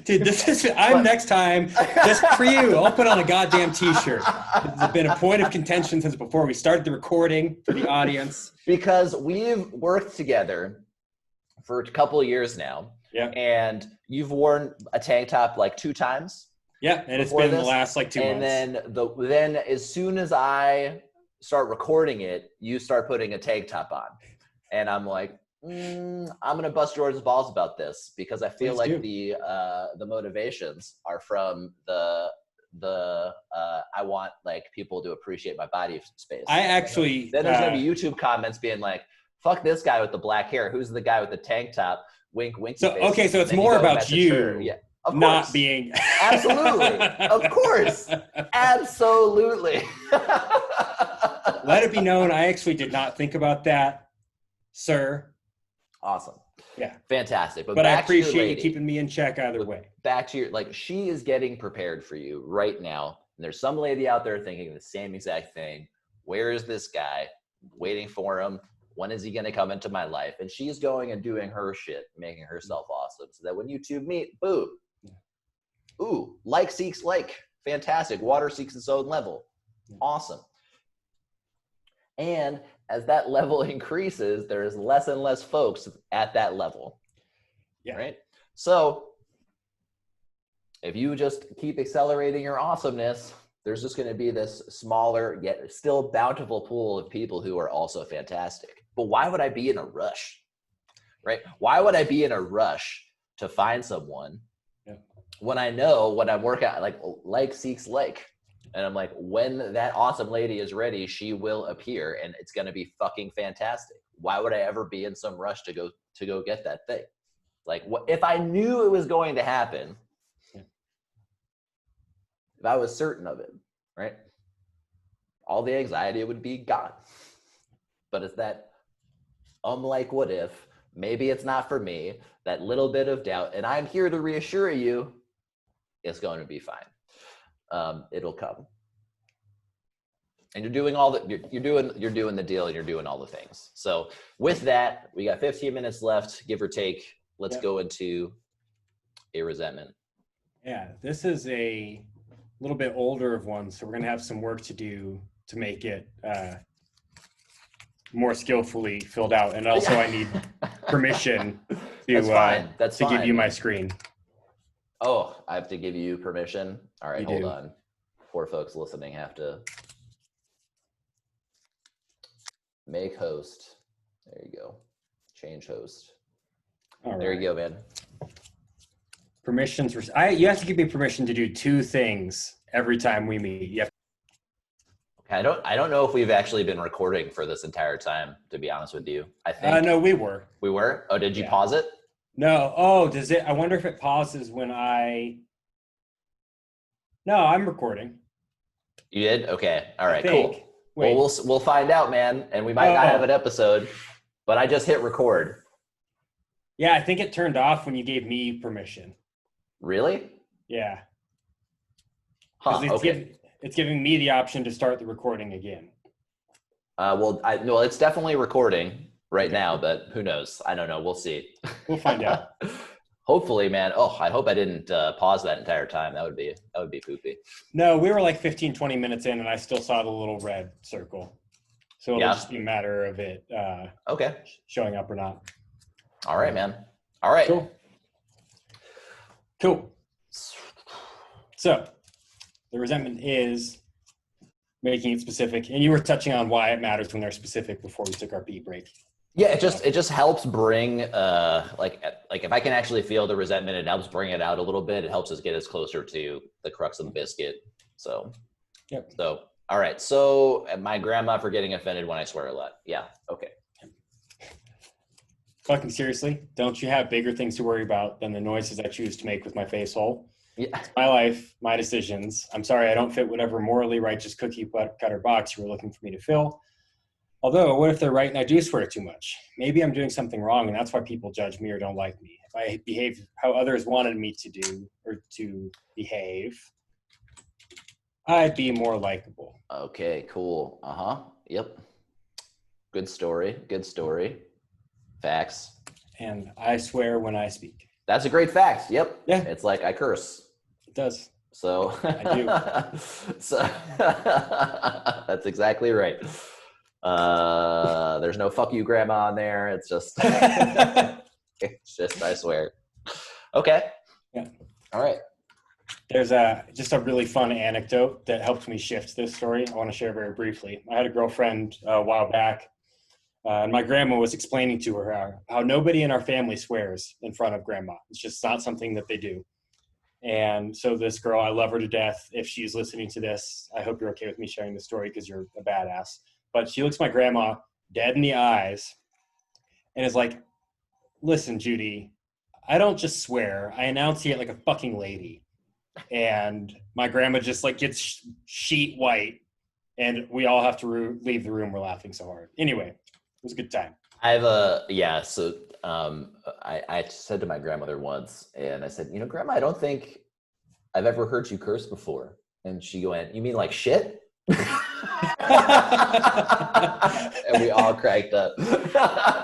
[SPEAKER 2] Dude, I'm next time just for you. I'll put on a goddamn t-shirt. It's been a point of contention since before we started the recording for the audience.
[SPEAKER 1] Because we've worked together for a couple of years now.
[SPEAKER 2] Yeah.
[SPEAKER 1] And you've worn a tank top like 2 times.
[SPEAKER 2] Yeah, and it's been the last like 2 months.
[SPEAKER 1] And then as soon as I start recording it, you start putting a tank top on. And I'm like, I'm gonna bust George's balls about this because I feel like the motivations are from the I want like people to appreciate my body space.
[SPEAKER 2] I actually
[SPEAKER 1] then there's gonna be YouTube comments being like, "Fuck this guy with the black hair. Who's the guy with the tank top? Wink, wink."
[SPEAKER 2] So okay, so it's more about you,
[SPEAKER 1] yeah, of
[SPEAKER 2] not
[SPEAKER 1] course.
[SPEAKER 2] being.
[SPEAKER 1] Absolutely, of course, absolutely.
[SPEAKER 2] Let it be known, I actually did not think about that, sir.
[SPEAKER 1] Awesome.
[SPEAKER 2] Yeah.
[SPEAKER 1] Fantastic.
[SPEAKER 2] But I appreciate you keeping me in check either way.
[SPEAKER 1] Back to your, like, she is getting prepared for you right now. And there's some lady out there thinking the same exact thing. Where is this guy? Waiting for him. When is he going to come into my life? And she's going and doing her shit, making herself awesome. So that when you two meet, boom. Ooh, like seeks like. Fantastic. Water seeks its own level. Awesome. And as that level increases, there's less and less folks at that level.
[SPEAKER 2] Yeah.
[SPEAKER 1] Right? So if you just keep accelerating your awesomeness, there's just going to be this smaller yet still bountiful pool of people who are also fantastic. But why would I be in a rush? Right? Why would I be in a rush to find someone when I know what I'm working on, like seeks like? And I'm like, when that awesome lady is ready, she will appear and it's going to be fucking fantastic. Why would I ever be in some rush to go get that thing? Like, if I knew it was going to happen, if I was certain of it, right? All the anxiety would be gone. But it's that, like, what if, maybe it's not for me, that little bit of doubt. And I'm here to reassure you, it's going to be fine. It'll come. And you're doing all the you're doing the deal and you're doing all the things. So with that, we got 15 minutes left, give or take. Let's go into a resentment.
[SPEAKER 2] Yeah, this is a little bit older of one, so we're gonna have some work to do to make it more skillfully filled out. And also I need permission to give you my screen.
[SPEAKER 1] Oh, I have to give you permission. All right, hold on. Poor folks listening have to make host. There you go. Change host.
[SPEAKER 2] All right.
[SPEAKER 1] There you go, man.
[SPEAKER 2] Permissions. You have to give me permission to do 2 things every time we meet. You have.
[SPEAKER 1] Okay, I don't know if we've actually been recording for this entire time, to be honest with you. I think.
[SPEAKER 2] No, we were.
[SPEAKER 1] We were? Oh, did you pause it?
[SPEAKER 2] No. Oh, does it? I wonder if it pauses when I. No, I'm recording.
[SPEAKER 1] You did? Okay. All right. Cool.
[SPEAKER 2] Wait.
[SPEAKER 1] Well, we'll find out, man. And we might not have an episode, but I just hit record.
[SPEAKER 2] Yeah, I think it turned off when you gave me permission.
[SPEAKER 1] Really?
[SPEAKER 2] Yeah.
[SPEAKER 1] Huh.
[SPEAKER 2] It's giving me the option to start the recording again.
[SPEAKER 1] Well, it's definitely recording right now, but who knows? I don't know. We'll see.
[SPEAKER 2] We'll find out.
[SPEAKER 1] Hopefully, man. Oh, I hope I didn't pause that entire time. That would be poopy.
[SPEAKER 2] No, we were like 15, 20 minutes in, and I still saw the little red circle. So it'll just be a matter of it showing up or not.
[SPEAKER 1] All right, man. All right.
[SPEAKER 2] Cool. So the resentment is making it specific, and you were touching on why it matters when they're specific before we took our pee break.
[SPEAKER 1] Yeah, it just helps bring like if I can actually feel the resentment, it helps bring it out a little bit. It helps us get us closer to the crux of the biscuit. So, So, all right. So, my grandma for getting offended when I swear a lot. Yeah. Okay.
[SPEAKER 2] Fucking seriously, don't you have bigger things to worry about than the noises I choose to make with my face hole?
[SPEAKER 1] Yeah.
[SPEAKER 2] It's my life, my decisions. I'm sorry I don't fit whatever morally righteous cookie cutter box you were looking for me to fill. Although, what if they're right and I do swear too much? Maybe I'm doing something wrong and that's why people judge me or don't like me. If I behave how others wanted me to do or to behave, I'd be more likable.
[SPEAKER 1] Okay, cool. Yep. Good story. Good story. Facts.
[SPEAKER 2] And I swear when I speak.
[SPEAKER 1] That's a great fact. Yep.
[SPEAKER 2] Yeah.
[SPEAKER 1] It's like I curse.
[SPEAKER 2] It does.
[SPEAKER 1] So
[SPEAKER 2] I do.
[SPEAKER 1] So that's exactly right. There's no fuck you grandma on there. It's just it's just I swear. Okay.
[SPEAKER 2] Yeah.
[SPEAKER 1] All right.
[SPEAKER 2] There's just a really fun anecdote that helped me shift this story. I want to share very briefly. I had a girlfriend a while back, and my grandma was explaining to her how nobody in our family swears in front of grandma. It's just not something that they do. And so this girl, I love her to death. If she's listening to this, I hope you're okay with me sharing the story because you're a badass. But she looks my grandma dead in the eyes and is like, listen, Judy, I don't just swear. I enunciate like a fucking lady. And my grandma just like gets sheet white and we all have to leave the room. We're laughing so hard. Anyway, it was a good time.
[SPEAKER 1] I have so I said to my grandmother once, and I said, Grandma, I don't think I've ever heard you curse before. And she went, you mean like shit? And we all cracked up.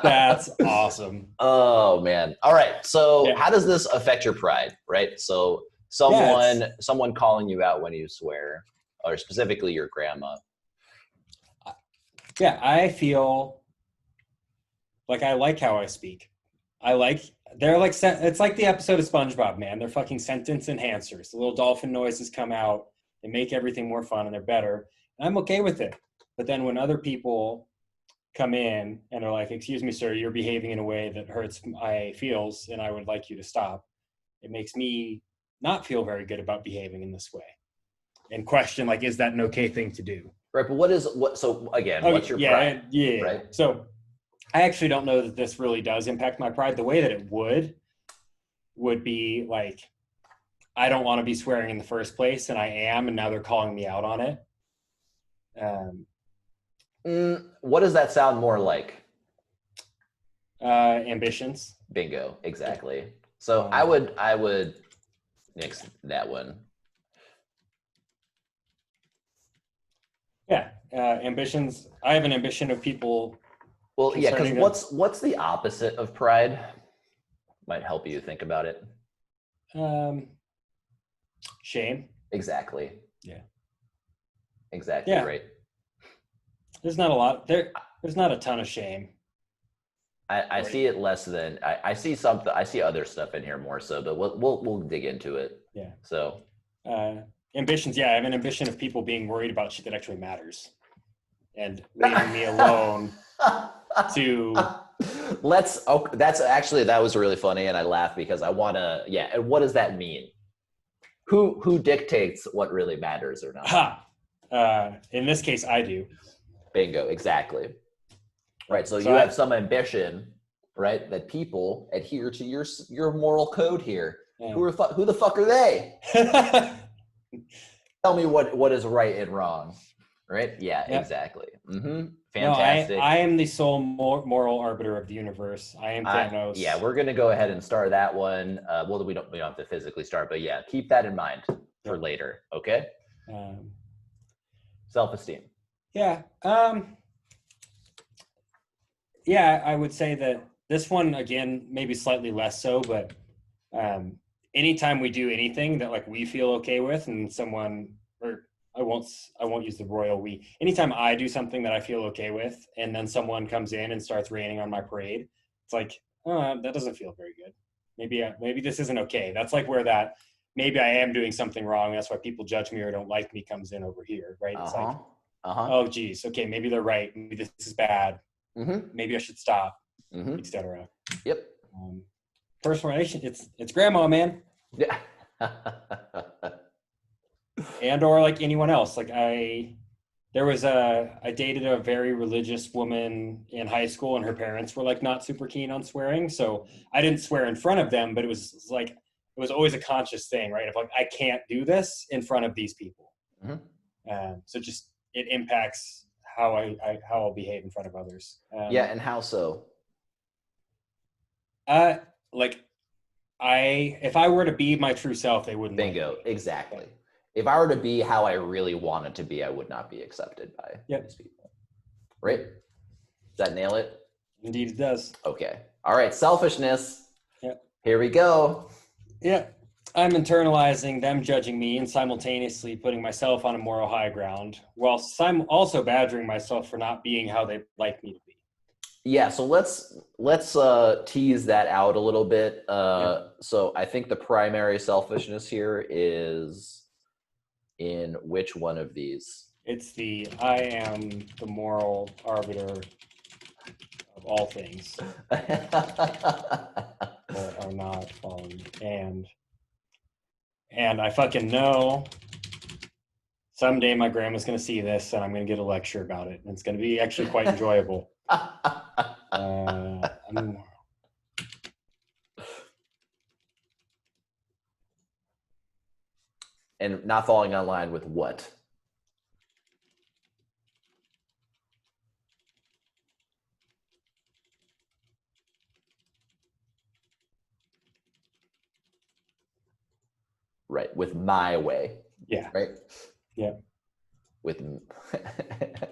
[SPEAKER 2] That's awesome.
[SPEAKER 1] Oh man. All right. So how does this affect your pride, right? So someone calling you out when you swear, or specifically your grandma.
[SPEAKER 2] Yeah, I feel like I like how I speak. They're like, it's like the episode of SpongeBob, man. They're fucking sentence enhancers. The little dolphin noises come out. They make everything more fun and they're better. And I'm okay with it. But then when other people come in and are like, excuse me, sir, you're behaving in a way that hurts my feels and I would like you to stop. It makes me not feel very good about behaving in this way and question, like, is that an okay thing to do?
[SPEAKER 1] Right. But what's your pride?
[SPEAKER 2] Yeah.
[SPEAKER 1] Right.
[SPEAKER 2] So I actually don't know that this really does impact my pride. The way that it would be like, I don't want to be swearing in the first place, and I am, and now they're calling me out on it.
[SPEAKER 1] What does that sound more like?
[SPEAKER 2] Ambitions.
[SPEAKER 1] Bingo, exactly. So I would nix that one.
[SPEAKER 2] Yeah, ambitions. I have an ambition of people.
[SPEAKER 1] Well, yeah, because what's the opposite of pride? Might help you think about it.
[SPEAKER 2] Shame.
[SPEAKER 1] Exactly.
[SPEAKER 2] Yeah.
[SPEAKER 1] Exactly right.
[SPEAKER 2] There's not a lot there. There's not a ton of shame.
[SPEAKER 1] I see it less than I see something. I see other stuff in here more so, but we'll dig into it.
[SPEAKER 2] Yeah.
[SPEAKER 1] So.
[SPEAKER 2] Ambitions. Yeah, I have an ambition of people being worried about shit that actually matters, and leaving me alone to. That was really funny, and I laughed because I want to. Yeah, and what does that mean? Who dictates what really matters or not? In this case, I do.
[SPEAKER 1] Bingo, exactly. Right, so you have some ambition, right? That people adhere to your moral code here. Yeah. Who the fuck are they? Tell me what is right and wrong, right? Yeah, yep. Exactly. Mm-hmm. Fantastic.
[SPEAKER 2] No, I am the sole moral arbiter of the universe. I am Thanos.
[SPEAKER 1] Yeah, we're gonna go ahead and start that one. Well, we don't have to physically start, but yeah, keep that in mind for later. Okay. Self-esteem.
[SPEAKER 2] Yeah. Yeah, I would say that this one again, maybe slightly less so, but anytime we do anything that like we feel okay with, and someone, or I won't use the royal we. Anytime I do something that I feel okay with, and then someone comes in and starts raining on my parade, it's like, that doesn't feel very good. Maybe this isn't okay. That's like where that maybe I am doing something wrong. That's why people judge me or don't like me comes in over here, right? It's like, oh geez, okay, maybe they're right. Maybe this is bad. Mm-hmm. Maybe I should stop, etc.
[SPEAKER 1] Yep.
[SPEAKER 2] Personal relation. It's grandma, man.
[SPEAKER 1] Yeah.
[SPEAKER 2] And or like anyone else. Like I there was I dated a very religious woman in high school, and her parents were like not super keen on swearing. So I didn't swear in front of them, but it was like, it was always a conscious thing, right? Of like, I can't do this in front of these people.
[SPEAKER 1] Mhm.
[SPEAKER 2] So just, it impacts how how I'll behave in front of others.
[SPEAKER 1] Yeah, and how so?
[SPEAKER 2] Like if I were to be my true self, they wouldn't like
[SPEAKER 1] Bingo,
[SPEAKER 2] me.
[SPEAKER 1] exactly. If I were to be how I really wanted to be, I would not be accepted by these people. Right? Does that nail it?
[SPEAKER 2] Indeed, it does.
[SPEAKER 1] Okay. All right. Selfishness.
[SPEAKER 2] Yep.
[SPEAKER 1] Here we go.
[SPEAKER 2] Yeah. I'm internalizing them judging me and simultaneously putting myself on a moral high ground, while I'm also badgering myself for not being how they'd like me to be.
[SPEAKER 1] Yeah. So let's tease that out a little bit. So I think the primary selfishness here is in which one of these?
[SPEAKER 2] It's the I am the moral arbiter of all things that are not following. And I fucking know someday my grandma's going to see this and I'm going to get a lecture about it. And it's going to be actually quite enjoyable.
[SPEAKER 1] And not falling on line with what? Right. With my way.
[SPEAKER 2] Yeah.
[SPEAKER 1] Right.
[SPEAKER 2] Yeah.
[SPEAKER 1] With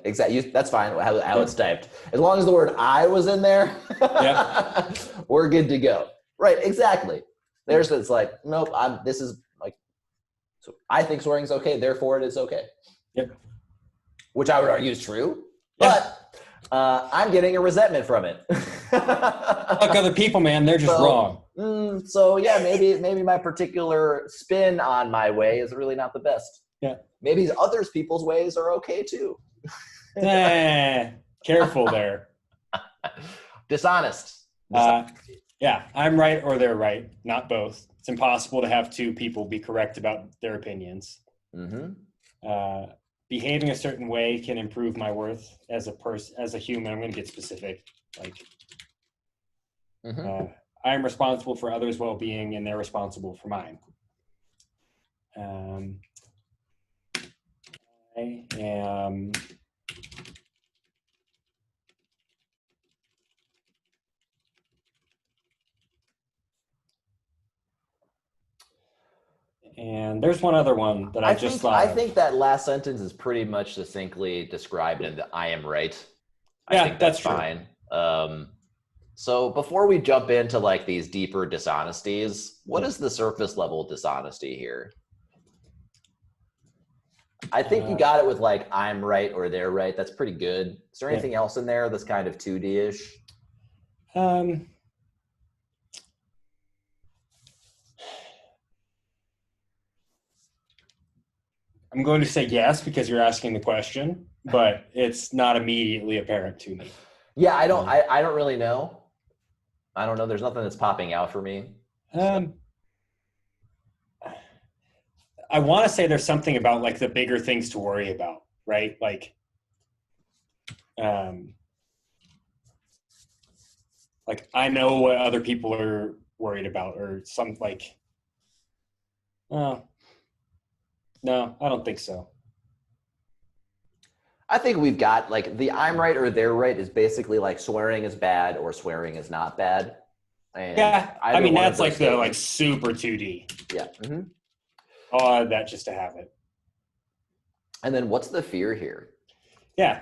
[SPEAKER 1] exactly, that's fine. How it's typed, as long as the word "I" was in there, we're good to go. Right? Exactly. There's it's like, nope. This is like, so I think swearing is okay, therefore it is okay.
[SPEAKER 2] Yep.
[SPEAKER 1] Which I would argue is true, but I'm getting a resentment from it.
[SPEAKER 2] Fuck other people, man. They're just wrong.
[SPEAKER 1] So yeah, maybe my particular spin on my way is really not the best.
[SPEAKER 2] Yeah.
[SPEAKER 1] Maybe others people's ways are okay too.
[SPEAKER 2] Careful there.
[SPEAKER 1] Dishonest.
[SPEAKER 2] Yeah, I'm right or they're right, not both. It's impossible to have two people be correct about their opinions.
[SPEAKER 1] Mm-hmm.
[SPEAKER 2] Behaving a certain way can improve my worth as a person, as a human. I'm going to get specific. Like, I am responsible for others' well-being, and they're responsible for mine. I am and there's one other one that I just thought
[SPEAKER 1] I think that last sentence is pretty much succinctly described in the "I am right."
[SPEAKER 2] Yeah,
[SPEAKER 1] I think that's fine. So before we jump into like these deeper dishonesties, what is the surface level dishonesty here? I think you got it with like I'm right or they're right. That's pretty good. Is there anything else in there that's kind of 2D-ish?
[SPEAKER 2] I'm going to say yes because you're asking the question, but it's not immediately apparent to me.
[SPEAKER 1] Yeah, I don't really know. I don't know. There's nothing that's popping out for me.
[SPEAKER 2] I want to say there's something about like the bigger things to worry about, right? Like I know what other people are worried about, or some like, no, I don't think so.
[SPEAKER 1] I think we've got like the I'm right or they're right is basically like swearing is bad or swearing is not bad. And
[SPEAKER 2] yeah, I mean that's like the like super 2D.
[SPEAKER 1] Yeah.
[SPEAKER 2] I'll add that just to have it.
[SPEAKER 1] And then what's the fear here?
[SPEAKER 2] Yeah.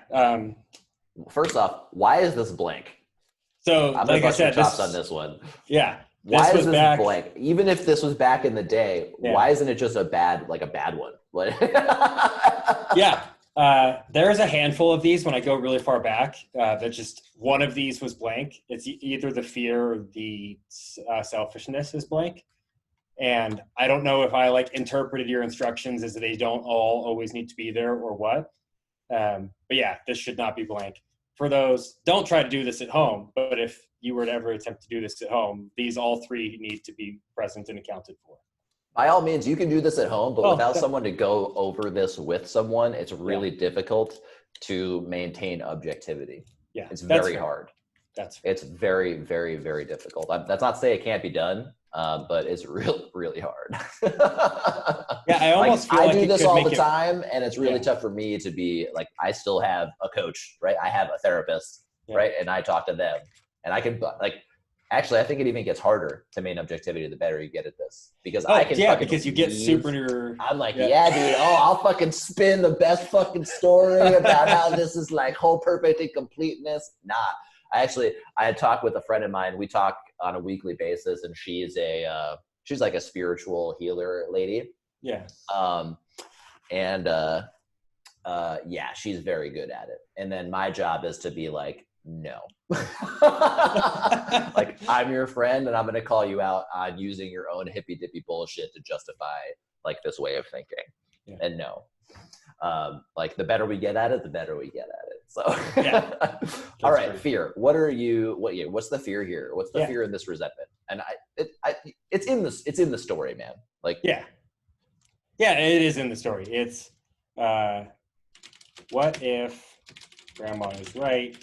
[SPEAKER 1] First off, why is this blank?
[SPEAKER 2] So
[SPEAKER 1] I'm
[SPEAKER 2] like I said,
[SPEAKER 1] chops on this one.
[SPEAKER 2] Yeah.
[SPEAKER 1] Why is this blank? Even if this was back in the day, why isn't it just a bad one?
[SPEAKER 2] Yeah. There's a handful of these when I go really far back that just one of these was blank. It's either the fear or the selfishness is blank. And I don't know if I like interpreted your instructions as they don't all always need to be there or what. But yeah, this should not be blank. For those, don't try to do this at home. But if you were to ever attempt to do this at home, these all three need to be present and accounted for.
[SPEAKER 1] By all means, you can do this at home, but
[SPEAKER 2] Oh,
[SPEAKER 1] without someone to go over this with someone, it's
[SPEAKER 2] yeah,
[SPEAKER 1] really difficult to maintain objectivity.
[SPEAKER 2] yeah,
[SPEAKER 1] It's
[SPEAKER 2] that's
[SPEAKER 1] very
[SPEAKER 2] fair.
[SPEAKER 1] hard.
[SPEAKER 2] That's fair.
[SPEAKER 1] It's very, very, very difficult. That's not to say it can't be done, but it's really, really hard.
[SPEAKER 2] Yeah, I
[SPEAKER 1] Like
[SPEAKER 2] almost feel
[SPEAKER 1] I
[SPEAKER 2] like
[SPEAKER 1] do
[SPEAKER 2] it
[SPEAKER 1] this
[SPEAKER 2] could
[SPEAKER 1] all the
[SPEAKER 2] make it.
[SPEAKER 1] time, and it's really
[SPEAKER 2] Yeah,
[SPEAKER 1] tough for me to be like I still have a coach, right? I have a therapist,
[SPEAKER 2] yeah.
[SPEAKER 1] right? And I talk to them, and I can like. Actually, I think it even gets harder to maintain objectivity the better you get at this because I
[SPEAKER 2] Oh,
[SPEAKER 1] can
[SPEAKER 2] yeah,
[SPEAKER 1] fucking
[SPEAKER 2] because you get
[SPEAKER 1] weave.
[SPEAKER 2] super.
[SPEAKER 1] I'm like,
[SPEAKER 2] Yeah.
[SPEAKER 1] yeah, dude. Oh, I'll fucking spin the best fucking story about how this is like whole perfect incompleteness. Nah, I had talked with a friend of mine. We talk on a weekly basis, and she's like a spiritual healer lady.
[SPEAKER 2] Yeah.
[SPEAKER 1] Um, and yeah, she's very good at it. And then my job is to be like, no. Like I'm your friend and I'm going to call you out on using your own hippy dippy bullshit to justify like this way of thinking.
[SPEAKER 2] Yeah.
[SPEAKER 1] And no, like the better we get at it, the better we get at it. So
[SPEAKER 2] Yeah.
[SPEAKER 1] all right,
[SPEAKER 2] True.
[SPEAKER 1] fear. What's the fear here? What's the
[SPEAKER 2] Yeah.
[SPEAKER 1] fear in this resentment? And it's in the story, man. Like,
[SPEAKER 2] Yeah. Yeah, it is in the story. It's uh, what if grandma is right?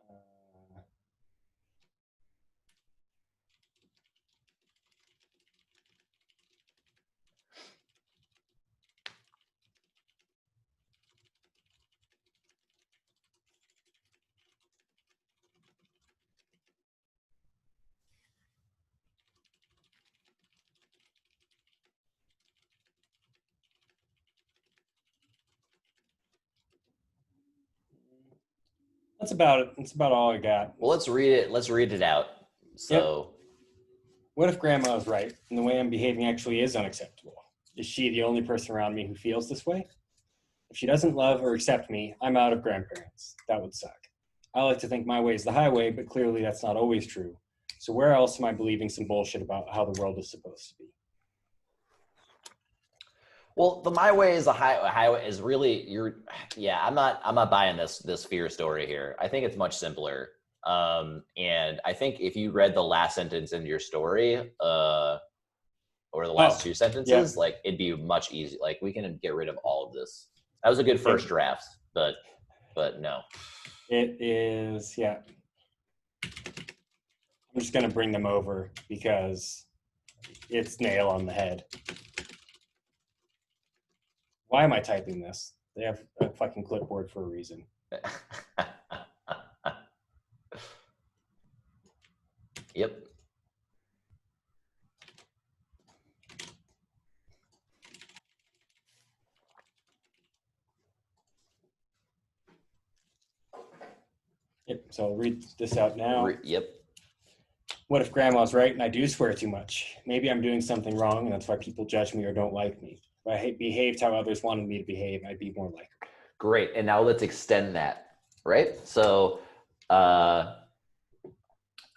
[SPEAKER 2] Uh, that's about it. That's about all I got.
[SPEAKER 1] well, let's read it. Let's read it out.
[SPEAKER 2] Yep.
[SPEAKER 1] So,
[SPEAKER 2] What if grandma is right and the way I'm behaving actually is unacceptable? Is she the only person around me who feels this way? If she doesn't love or accept me, I'm out of grandparents. That would suck. I like to think my way is the highway, but clearly that's not always true. So where else am I believing some bullshit about how the world is supposed to be?
[SPEAKER 1] well, the my way is a highway is really you're. Yeah, I'm not buying this fear story here. I think it's much simpler. And I think if you read the last sentence in your story, or the last
[SPEAKER 2] Oh,
[SPEAKER 1] two
[SPEAKER 2] yeah,
[SPEAKER 1] sentences, like it'd be much easier. Like we can get rid of all of this. That was a good
[SPEAKER 2] yep.
[SPEAKER 1] first draft, but no.
[SPEAKER 2] It is, yeah. I'm just going to bring them over because it's nail on the head. Why am I typing this? They have a fucking clipboard for a reason.
[SPEAKER 1] Yep.
[SPEAKER 2] Yep, so I'll read this out now.
[SPEAKER 1] Yep.
[SPEAKER 2] What if grandma's right and I do swear too much? Maybe I'm doing something wrong and that's why people judge me or don't like me. If I behaved how others wanted me to behave, I'd be more likable.
[SPEAKER 1] Great. And now let's extend that. Right. So, uh,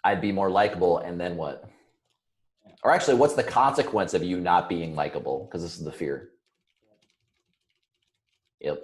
[SPEAKER 1] I'd be more likable, and then what? Or actually, what's the consequence of you not being likable? Because this is the fear. Yep.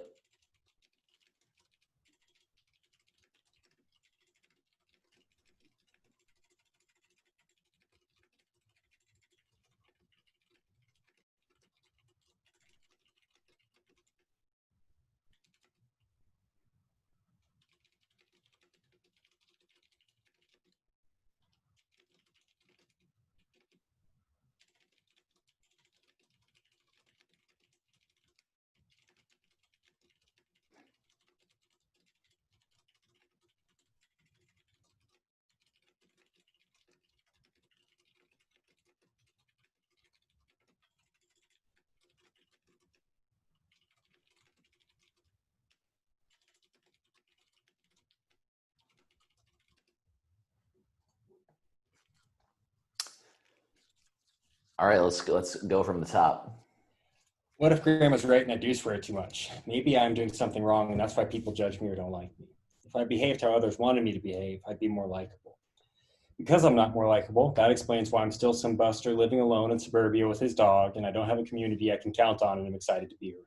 [SPEAKER 1] All right. Let's go from the top.
[SPEAKER 2] What if grandma's right and I do swear too much? Maybe I'm doing something wrong and that's why people judge me or don't like me. If I behaved how others wanted me to behave, I'd be more likable. Because I'm not more likable, that explains why I'm still some buster living alone in suburbia with his dog and I don't have a community I can count on and I'm excited to be around.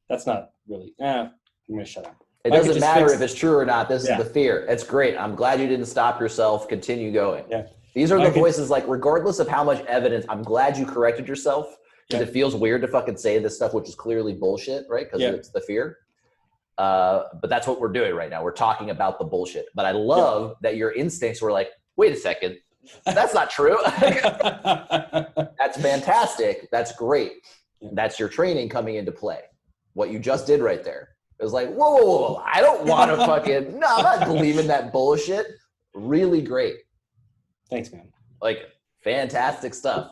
[SPEAKER 2] That's not really, I'm going to shut up.
[SPEAKER 1] It doesn't matter if it's true or not. This is the fear. It's great. I'm glad you didn't stop yourself. Continue going.
[SPEAKER 2] Yeah.
[SPEAKER 1] These are the voices, like, regardless of how much evidence, I'm glad you corrected yourself, because it feels weird to fucking say this stuff, which is clearly bullshit, right? Because it's the fear. But that's what we're doing right now. We're talking about the bullshit. But I love that your instincts were like, wait a second, that's not true. That's fantastic. That's great. That's your training coming into play. What you just did right there. It was like, whoa, whoa, whoa. I don't want to fucking, no, I'm not believing that bullshit. Really great.
[SPEAKER 2] Thanks, man.
[SPEAKER 1] Like, fantastic stuff.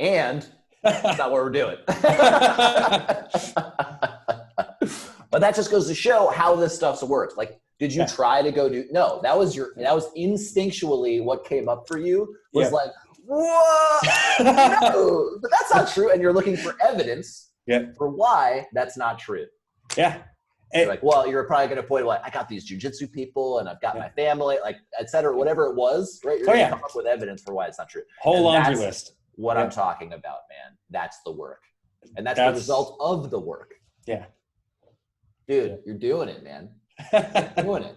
[SPEAKER 1] And that's not what we're doing. But that just goes to show how this stuff works. Like, did you try to go do, no, that was instinctually what came up for you was like, whoa, no, but that's not true. And you're looking for evidence for why that's not true.
[SPEAKER 2] Yeah.
[SPEAKER 1] You're like, well, you're probably going to point, like, I got these jujitsu people and I've got my family, like, et cetera, whatever it was, right? You're going to come up with evidence for why it's not true.
[SPEAKER 2] Whole laundry list.
[SPEAKER 1] What I'm talking about, man. That's the work. And that's the result of the work.
[SPEAKER 2] Yeah.
[SPEAKER 1] Dude, you're doing it, man. You're doing it.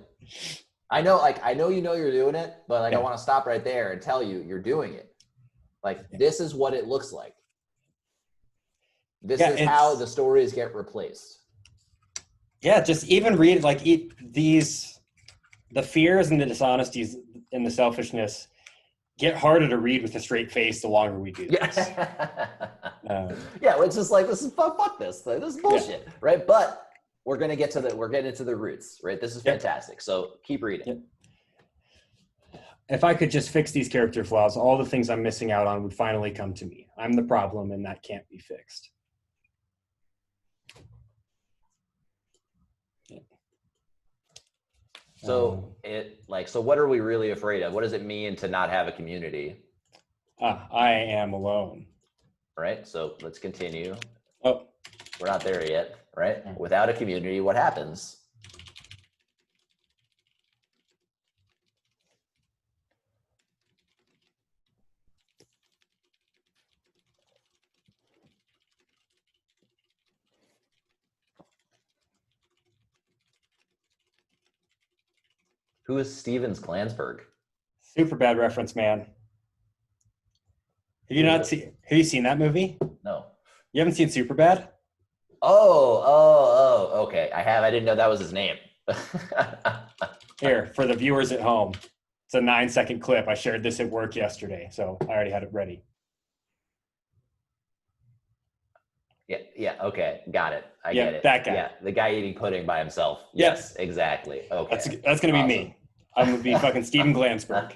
[SPEAKER 1] I know you know you're doing it, but like I want to stop right there and tell you you're doing it. Like, this is what it looks like. This is how the stories get replaced.
[SPEAKER 2] Yeah, just even read the fears and the dishonesties and the selfishness get harder to read with a straight face the longer we do this.
[SPEAKER 1] It's just like, this is fuck this. Like, this is bullshit, right? But we're getting into the roots, right? This is fantastic. So keep reading.
[SPEAKER 2] If I could just fix these character flaws, all the things I'm missing out on would finally come to me. I'm the problem, and that can't be fixed.
[SPEAKER 1] So so what are we really afraid of? What does it mean to not have a community?
[SPEAKER 2] I am alone.
[SPEAKER 1] Right. So let's continue.
[SPEAKER 2] Oh,
[SPEAKER 1] we're not there yet, right? Without a community, what happens? Who is Stevens Glansberg?
[SPEAKER 2] Super bad reference, man. Have you seen that movie?
[SPEAKER 1] No.
[SPEAKER 2] You haven't seen Superbad?
[SPEAKER 1] Oh, okay. I have. I didn't know that was his name.
[SPEAKER 2] Here, for the viewers at home, it's a 9-second clip. I shared this at work yesterday, so I already had it ready.
[SPEAKER 1] Yeah, okay. Got it. I get it.
[SPEAKER 2] That guy.
[SPEAKER 1] Yeah, the guy eating pudding by himself. Yes, exactly. Okay.
[SPEAKER 2] That's going to be me. I'm going to be fucking Steven Glansberg.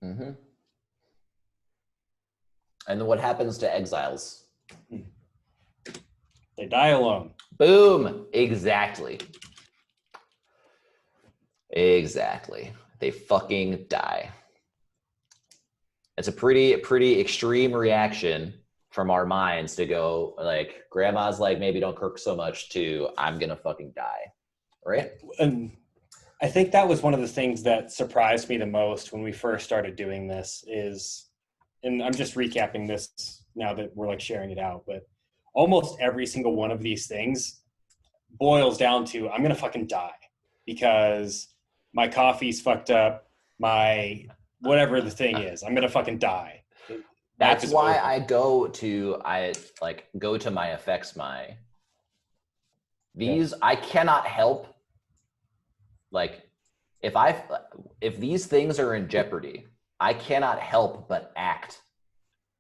[SPEAKER 1] Mm-hmm. And then what happens to exiles?
[SPEAKER 2] They die alone.
[SPEAKER 1] Boom. Exactly. They fucking die. It's a pretty extreme reaction from our minds to go like, grandma's like, maybe don't cook so much, to I'm gonna fucking die. Right?
[SPEAKER 2] And I think that was one of the things that surprised me the most when we first started doing this is, and I'm just recapping this now that we're like sharing it out, but almost every single one of these things boils down to, I'm going to fucking die because my coffee's fucked up, my whatever the thing is, I'm going to fucking die.
[SPEAKER 1] That's why I go to my effects, I cannot help. Like, if these things are in jeopardy, I cannot help but act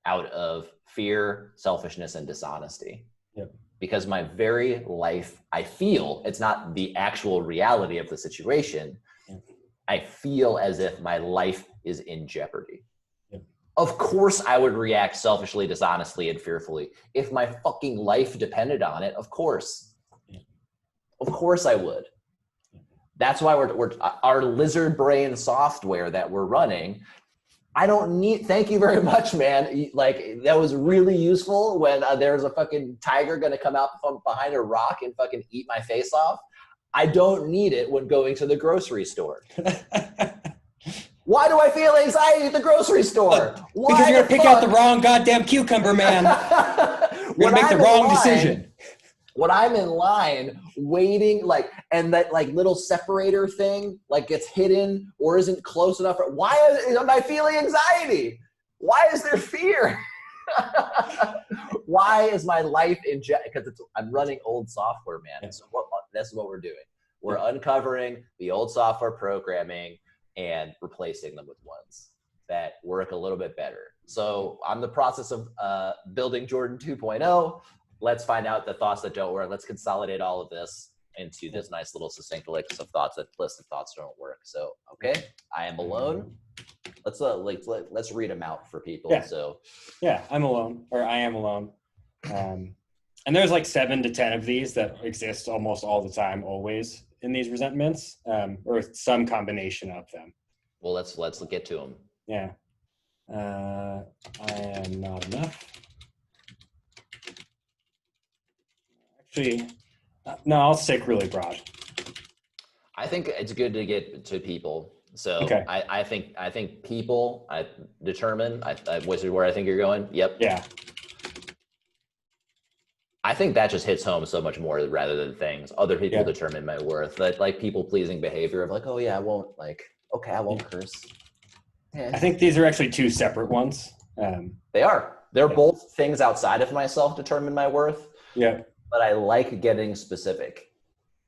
[SPEAKER 1] out of fear, selfishness, and dishonesty.
[SPEAKER 2] Yep.
[SPEAKER 1] Because my very life, I feel, it's not the actual reality of the situation. Yep. I feel as if my life is in jeopardy.
[SPEAKER 2] Yep.
[SPEAKER 1] Of course I would react selfishly, dishonestly, and fearfully. If my fucking life depended on it, of course. Of course I would. That's why we're our lizard brain software that we're running. I don't need, thank you very much, man. Like, that was really useful when there's a fucking tiger going to come out from behind a rock and fucking eat my face off. I don't need it when going to the grocery store. Why do I feel anxiety at the grocery store? Why
[SPEAKER 2] because you're going to pick out the wrong goddamn cucumber, man. You're going to make the wrong decision.
[SPEAKER 1] When I'm in line waiting, like, and that like little separator thing like gets hidden or isn't close enough. Why am I feeling anxiety? Why is there fear? Why is my life in jet? Because I'm running old software, man. So that's what we're doing. We're uncovering the old software programming and replacing them with ones that work a little bit better. So I'm in the process of building Jordan 2.0. Let's find out the thoughts that don't work. Let's consolidate all of this into this nice little succinct list of thoughts don't work. So, okay, I am alone. Let's read them out for people.
[SPEAKER 2] Yeah.
[SPEAKER 1] So,
[SPEAKER 2] yeah, I'm alone, or I am alone. And there's like 7 to 10 of these that exist almost all the time, always in these resentments, or some combination of them.
[SPEAKER 1] Well, let's get to them.
[SPEAKER 2] Yeah. I am not enough. Actually, no, I'll stick really broad.
[SPEAKER 1] I think it's good to get to people. So
[SPEAKER 2] okay.
[SPEAKER 1] I think people, I determine, which is where I think you're going. Yep.
[SPEAKER 2] Yeah.
[SPEAKER 1] I think that just hits home so much more rather than things. Other people determine my worth. That like people pleasing behavior of like, oh yeah, I won't curse.
[SPEAKER 2] Yeah. I think these are actually 2 separate ones.
[SPEAKER 1] They are. They're both things outside of myself determine my worth.
[SPEAKER 2] Yeah.
[SPEAKER 1] But I like getting specific.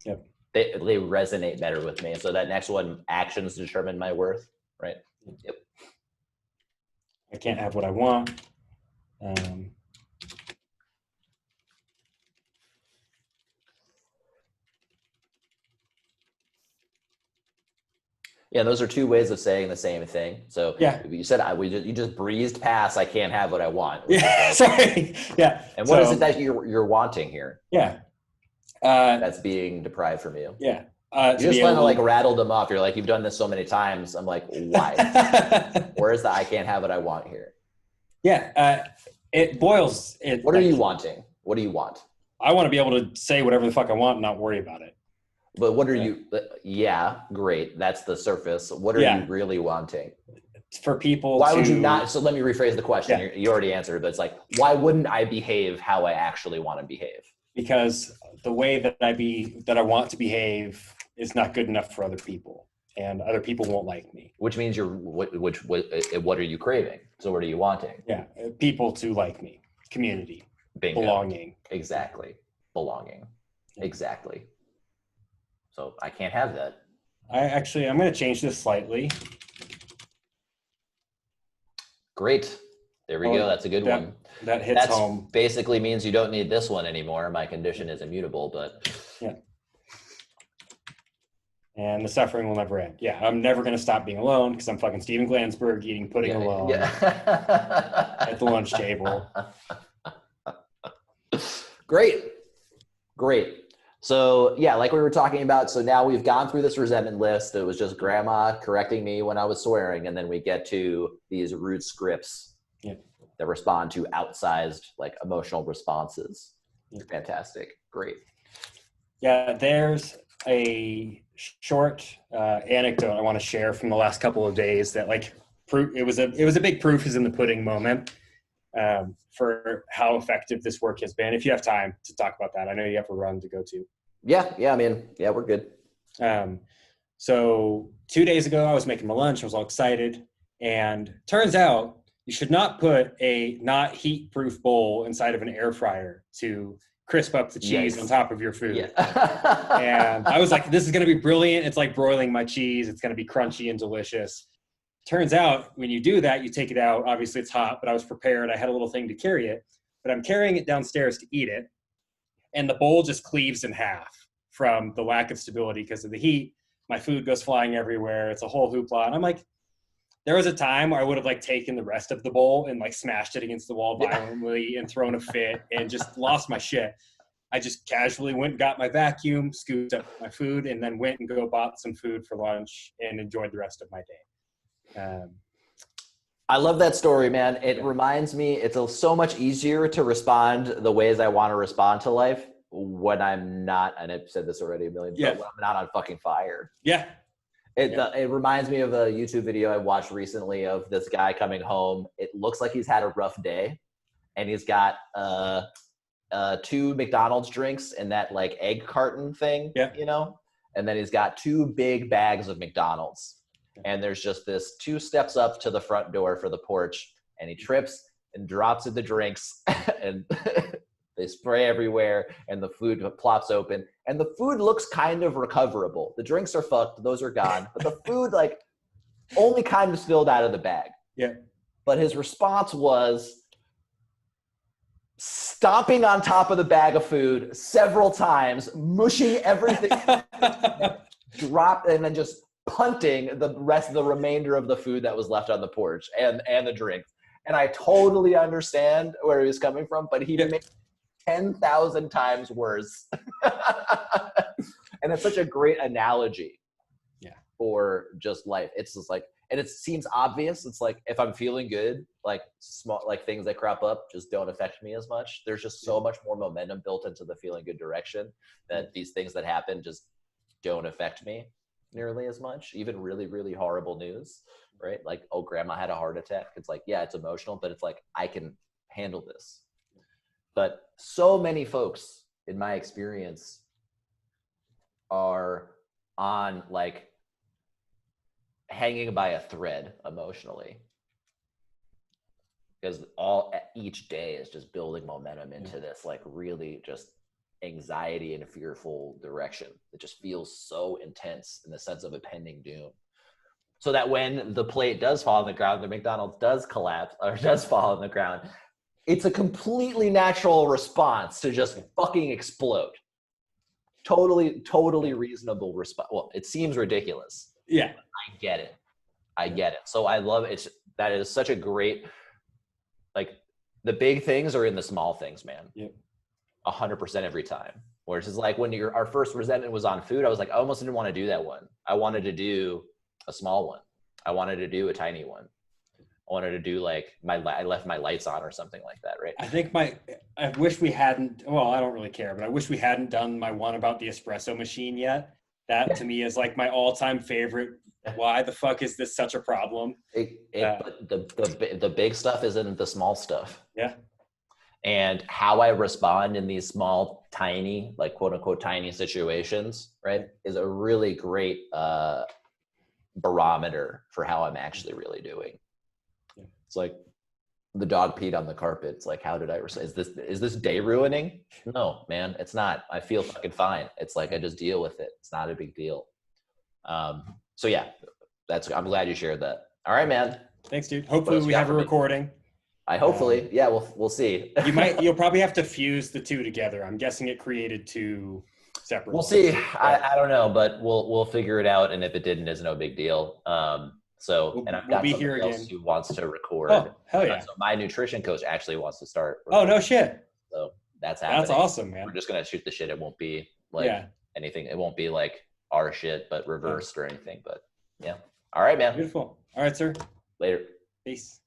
[SPEAKER 2] Yep.
[SPEAKER 1] They resonate better with me. So that next one, actions determine my worth, right? Yep.
[SPEAKER 2] I can't have what I want.
[SPEAKER 1] Yeah, those are 2 ways of saying the same thing. So
[SPEAKER 2] yeah,
[SPEAKER 1] you said you just breezed past. I can't have what I want.
[SPEAKER 2] Yeah, sorry. Yeah.
[SPEAKER 1] And what is it that you're wanting here?
[SPEAKER 2] Yeah.
[SPEAKER 1] That's being deprived from you.
[SPEAKER 2] Yeah.
[SPEAKER 1] You just kind of like rattled them off. You're like, you've done this so many times. I'm like, why? Where's the I can't have what I want here?
[SPEAKER 2] Yeah. It boils.
[SPEAKER 1] What are you wanting? What do you want?
[SPEAKER 2] I want to be able to say whatever the fuck I want and not worry about it.
[SPEAKER 1] But what are you? Yeah, great. That's the surface. What are you really wanting?
[SPEAKER 2] For people.
[SPEAKER 1] Why would you not? So let me rephrase the question.
[SPEAKER 2] Yeah.
[SPEAKER 1] You already answered, but it's like, why wouldn't I behave how I actually want to behave?
[SPEAKER 2] Because the way that I want to behave is not good enough for other people, and other people won't like me.
[SPEAKER 1] Which means what are you craving? So what are you wanting?
[SPEAKER 2] Yeah, people to like me, community,
[SPEAKER 1] Bingo.
[SPEAKER 2] Belonging.
[SPEAKER 1] Exactly, belonging. Yeah. Exactly. So I can't have that.
[SPEAKER 2] I'm going to change this slightly.
[SPEAKER 1] Great. There we go. That's a good one.
[SPEAKER 2] That hits home.
[SPEAKER 1] Basically means you don't need this one anymore. My condition is immutable, but
[SPEAKER 2] yeah. And the suffering will never end. Yeah, I'm never going to stop being alone because I'm fucking Steven Glansberg eating pudding alone at the lunch table.
[SPEAKER 1] Great. So yeah, like we were talking about, so now we've gone through this resentment list. It was just grandma correcting me when I was swearing. And then we get to these root scripts that respond to outsized like emotional responses. Fantastic. Great.
[SPEAKER 2] Yeah, there's a short anecdote I want to share from the last couple of days that like it was a big proof is in the pudding moment for how effective this work has been. If you have time to talk about that, I know you have a run to go to.
[SPEAKER 1] Yeah. I mean, yeah, we're good.
[SPEAKER 2] So 2 days ago, I was making my lunch. I was all excited, and turns out you should not put a not heat-proof bowl inside of an air fryer to crisp up the cheese on top of your food. Yeah. And I was like, this is going to be brilliant. It's like broiling my cheese. It's going to be crunchy and delicious. Turns out when you do that, you take it out. Obviously it's hot, but I was prepared. I had a little thing to carry it, but I'm carrying it downstairs to eat it. And the bowl just cleaves in half from the lack of stability because of the heat. My food goes flying everywhere. It's a whole hoopla. And I'm like, There was a time where I would have like taken the rest of the bowl and like smashed it against the wall violently and thrown a fit and just lost my shit. I just casually went and got my vacuum, scooped up my food, and then went and bought some food for lunch and enjoyed the rest of my day.
[SPEAKER 1] I love that story, man. It reminds me, it's so much easier to respond the ways I want to respond to life when I'm not, and I've said this already a million times, when I'm not on fucking fire.
[SPEAKER 2] Yeah.
[SPEAKER 1] It reminds me of a YouTube video I watched recently of this guy coming home. It looks like he's had a rough day, and he's got 2 McDonald's drinks in that like egg carton thing, you know, and then he's got 2 big bags of McDonald's, and there's just this 2 steps up to the front door for the porch, and he trips and drops in the drinks, and they spray everywhere, and the food plops open, and the food looks kind of recoverable. The drinks are fucked; those are gone, but the food like only kind of spilled out of the bag.
[SPEAKER 2] Yeah.
[SPEAKER 1] But his response was stomping on top of the bag of food several times, mushing everything, and then just punting the remainder of the food that was left on the porch and the drinks. And I totally understand where he was coming from, but he made 10,000 times worse. And it's such a great analogy for just life. It's just like, and it seems obvious. It's like, if I'm feeling good, like small, like things that crop up just don't affect me as much. There's just so much more momentum built into the feeling good direction that these things that happen just don't affect me nearly as much. Even really, really horrible news, right? Like, oh, grandma had a heart attack. It's like, yeah, it's emotional, but it's like, I can handle this. But so many folks, in my experience, are on like hanging by a thread emotionally, because each day is just building momentum into this like really just anxiety and fearful direction. It just feels so intense in the sense of impending doom, so that when the plate does fall on the ground, the McDonald's does collapse or does fall on the ground, it's a completely natural response to just fucking explode. Totally reasonable response. Well, it seems ridiculous.
[SPEAKER 2] Yeah.
[SPEAKER 1] I get it. So I love it. That is such a great, like, the big things are in the small things, man.
[SPEAKER 2] Yep.
[SPEAKER 1] 100% every time. Whereas it's like when our first resentment was on food, I was like, I almost didn't want to do that one. I wanted to do a small one. I wanted to do a tiny one. I wanted to do like I left my lights on or something like that, right?
[SPEAKER 2] I think I wish we hadn't, well, I don't really care, but I wish we hadn't done my one about the espresso machine yet. That to me is like my all-time favorite. Why the fuck is this such a problem?
[SPEAKER 1] But the big stuff isn't the small stuff.
[SPEAKER 2] Yeah.
[SPEAKER 1] And how I respond in these small, tiny, like quote unquote, tiny situations, right, is a really great barometer for how I'm actually really doing. Yeah. It's like the dog peed on the carpet. It's like, how did I respond? Is this day ruining? No, man, it's not. I feel fucking fine. It's like, I just deal with it. It's not a big deal. So yeah, I'm glad you shared that. All right, man.
[SPEAKER 2] Thanks, dude. Hopefully we have a recording.
[SPEAKER 1] Yeah, we'll see.
[SPEAKER 2] You'll probably have to fuse the two together. I'm guessing it created 2 separate.
[SPEAKER 1] We'll see. I don't know, but we'll figure it out. And if it didn't, it's no big deal. And I've got somebody else who wants to record.
[SPEAKER 2] Oh, hell yeah.
[SPEAKER 1] So my nutrition coach actually wants to start
[SPEAKER 2] recording. Oh, no shit.
[SPEAKER 1] So that's happening.
[SPEAKER 2] That's awesome, man.
[SPEAKER 1] We're just going to shoot the shit. It won't be like anything. It won't be like our shit, but reversed or anything. But yeah. All right, man.
[SPEAKER 2] Beautiful. All right, sir.
[SPEAKER 1] Later.
[SPEAKER 2] Peace.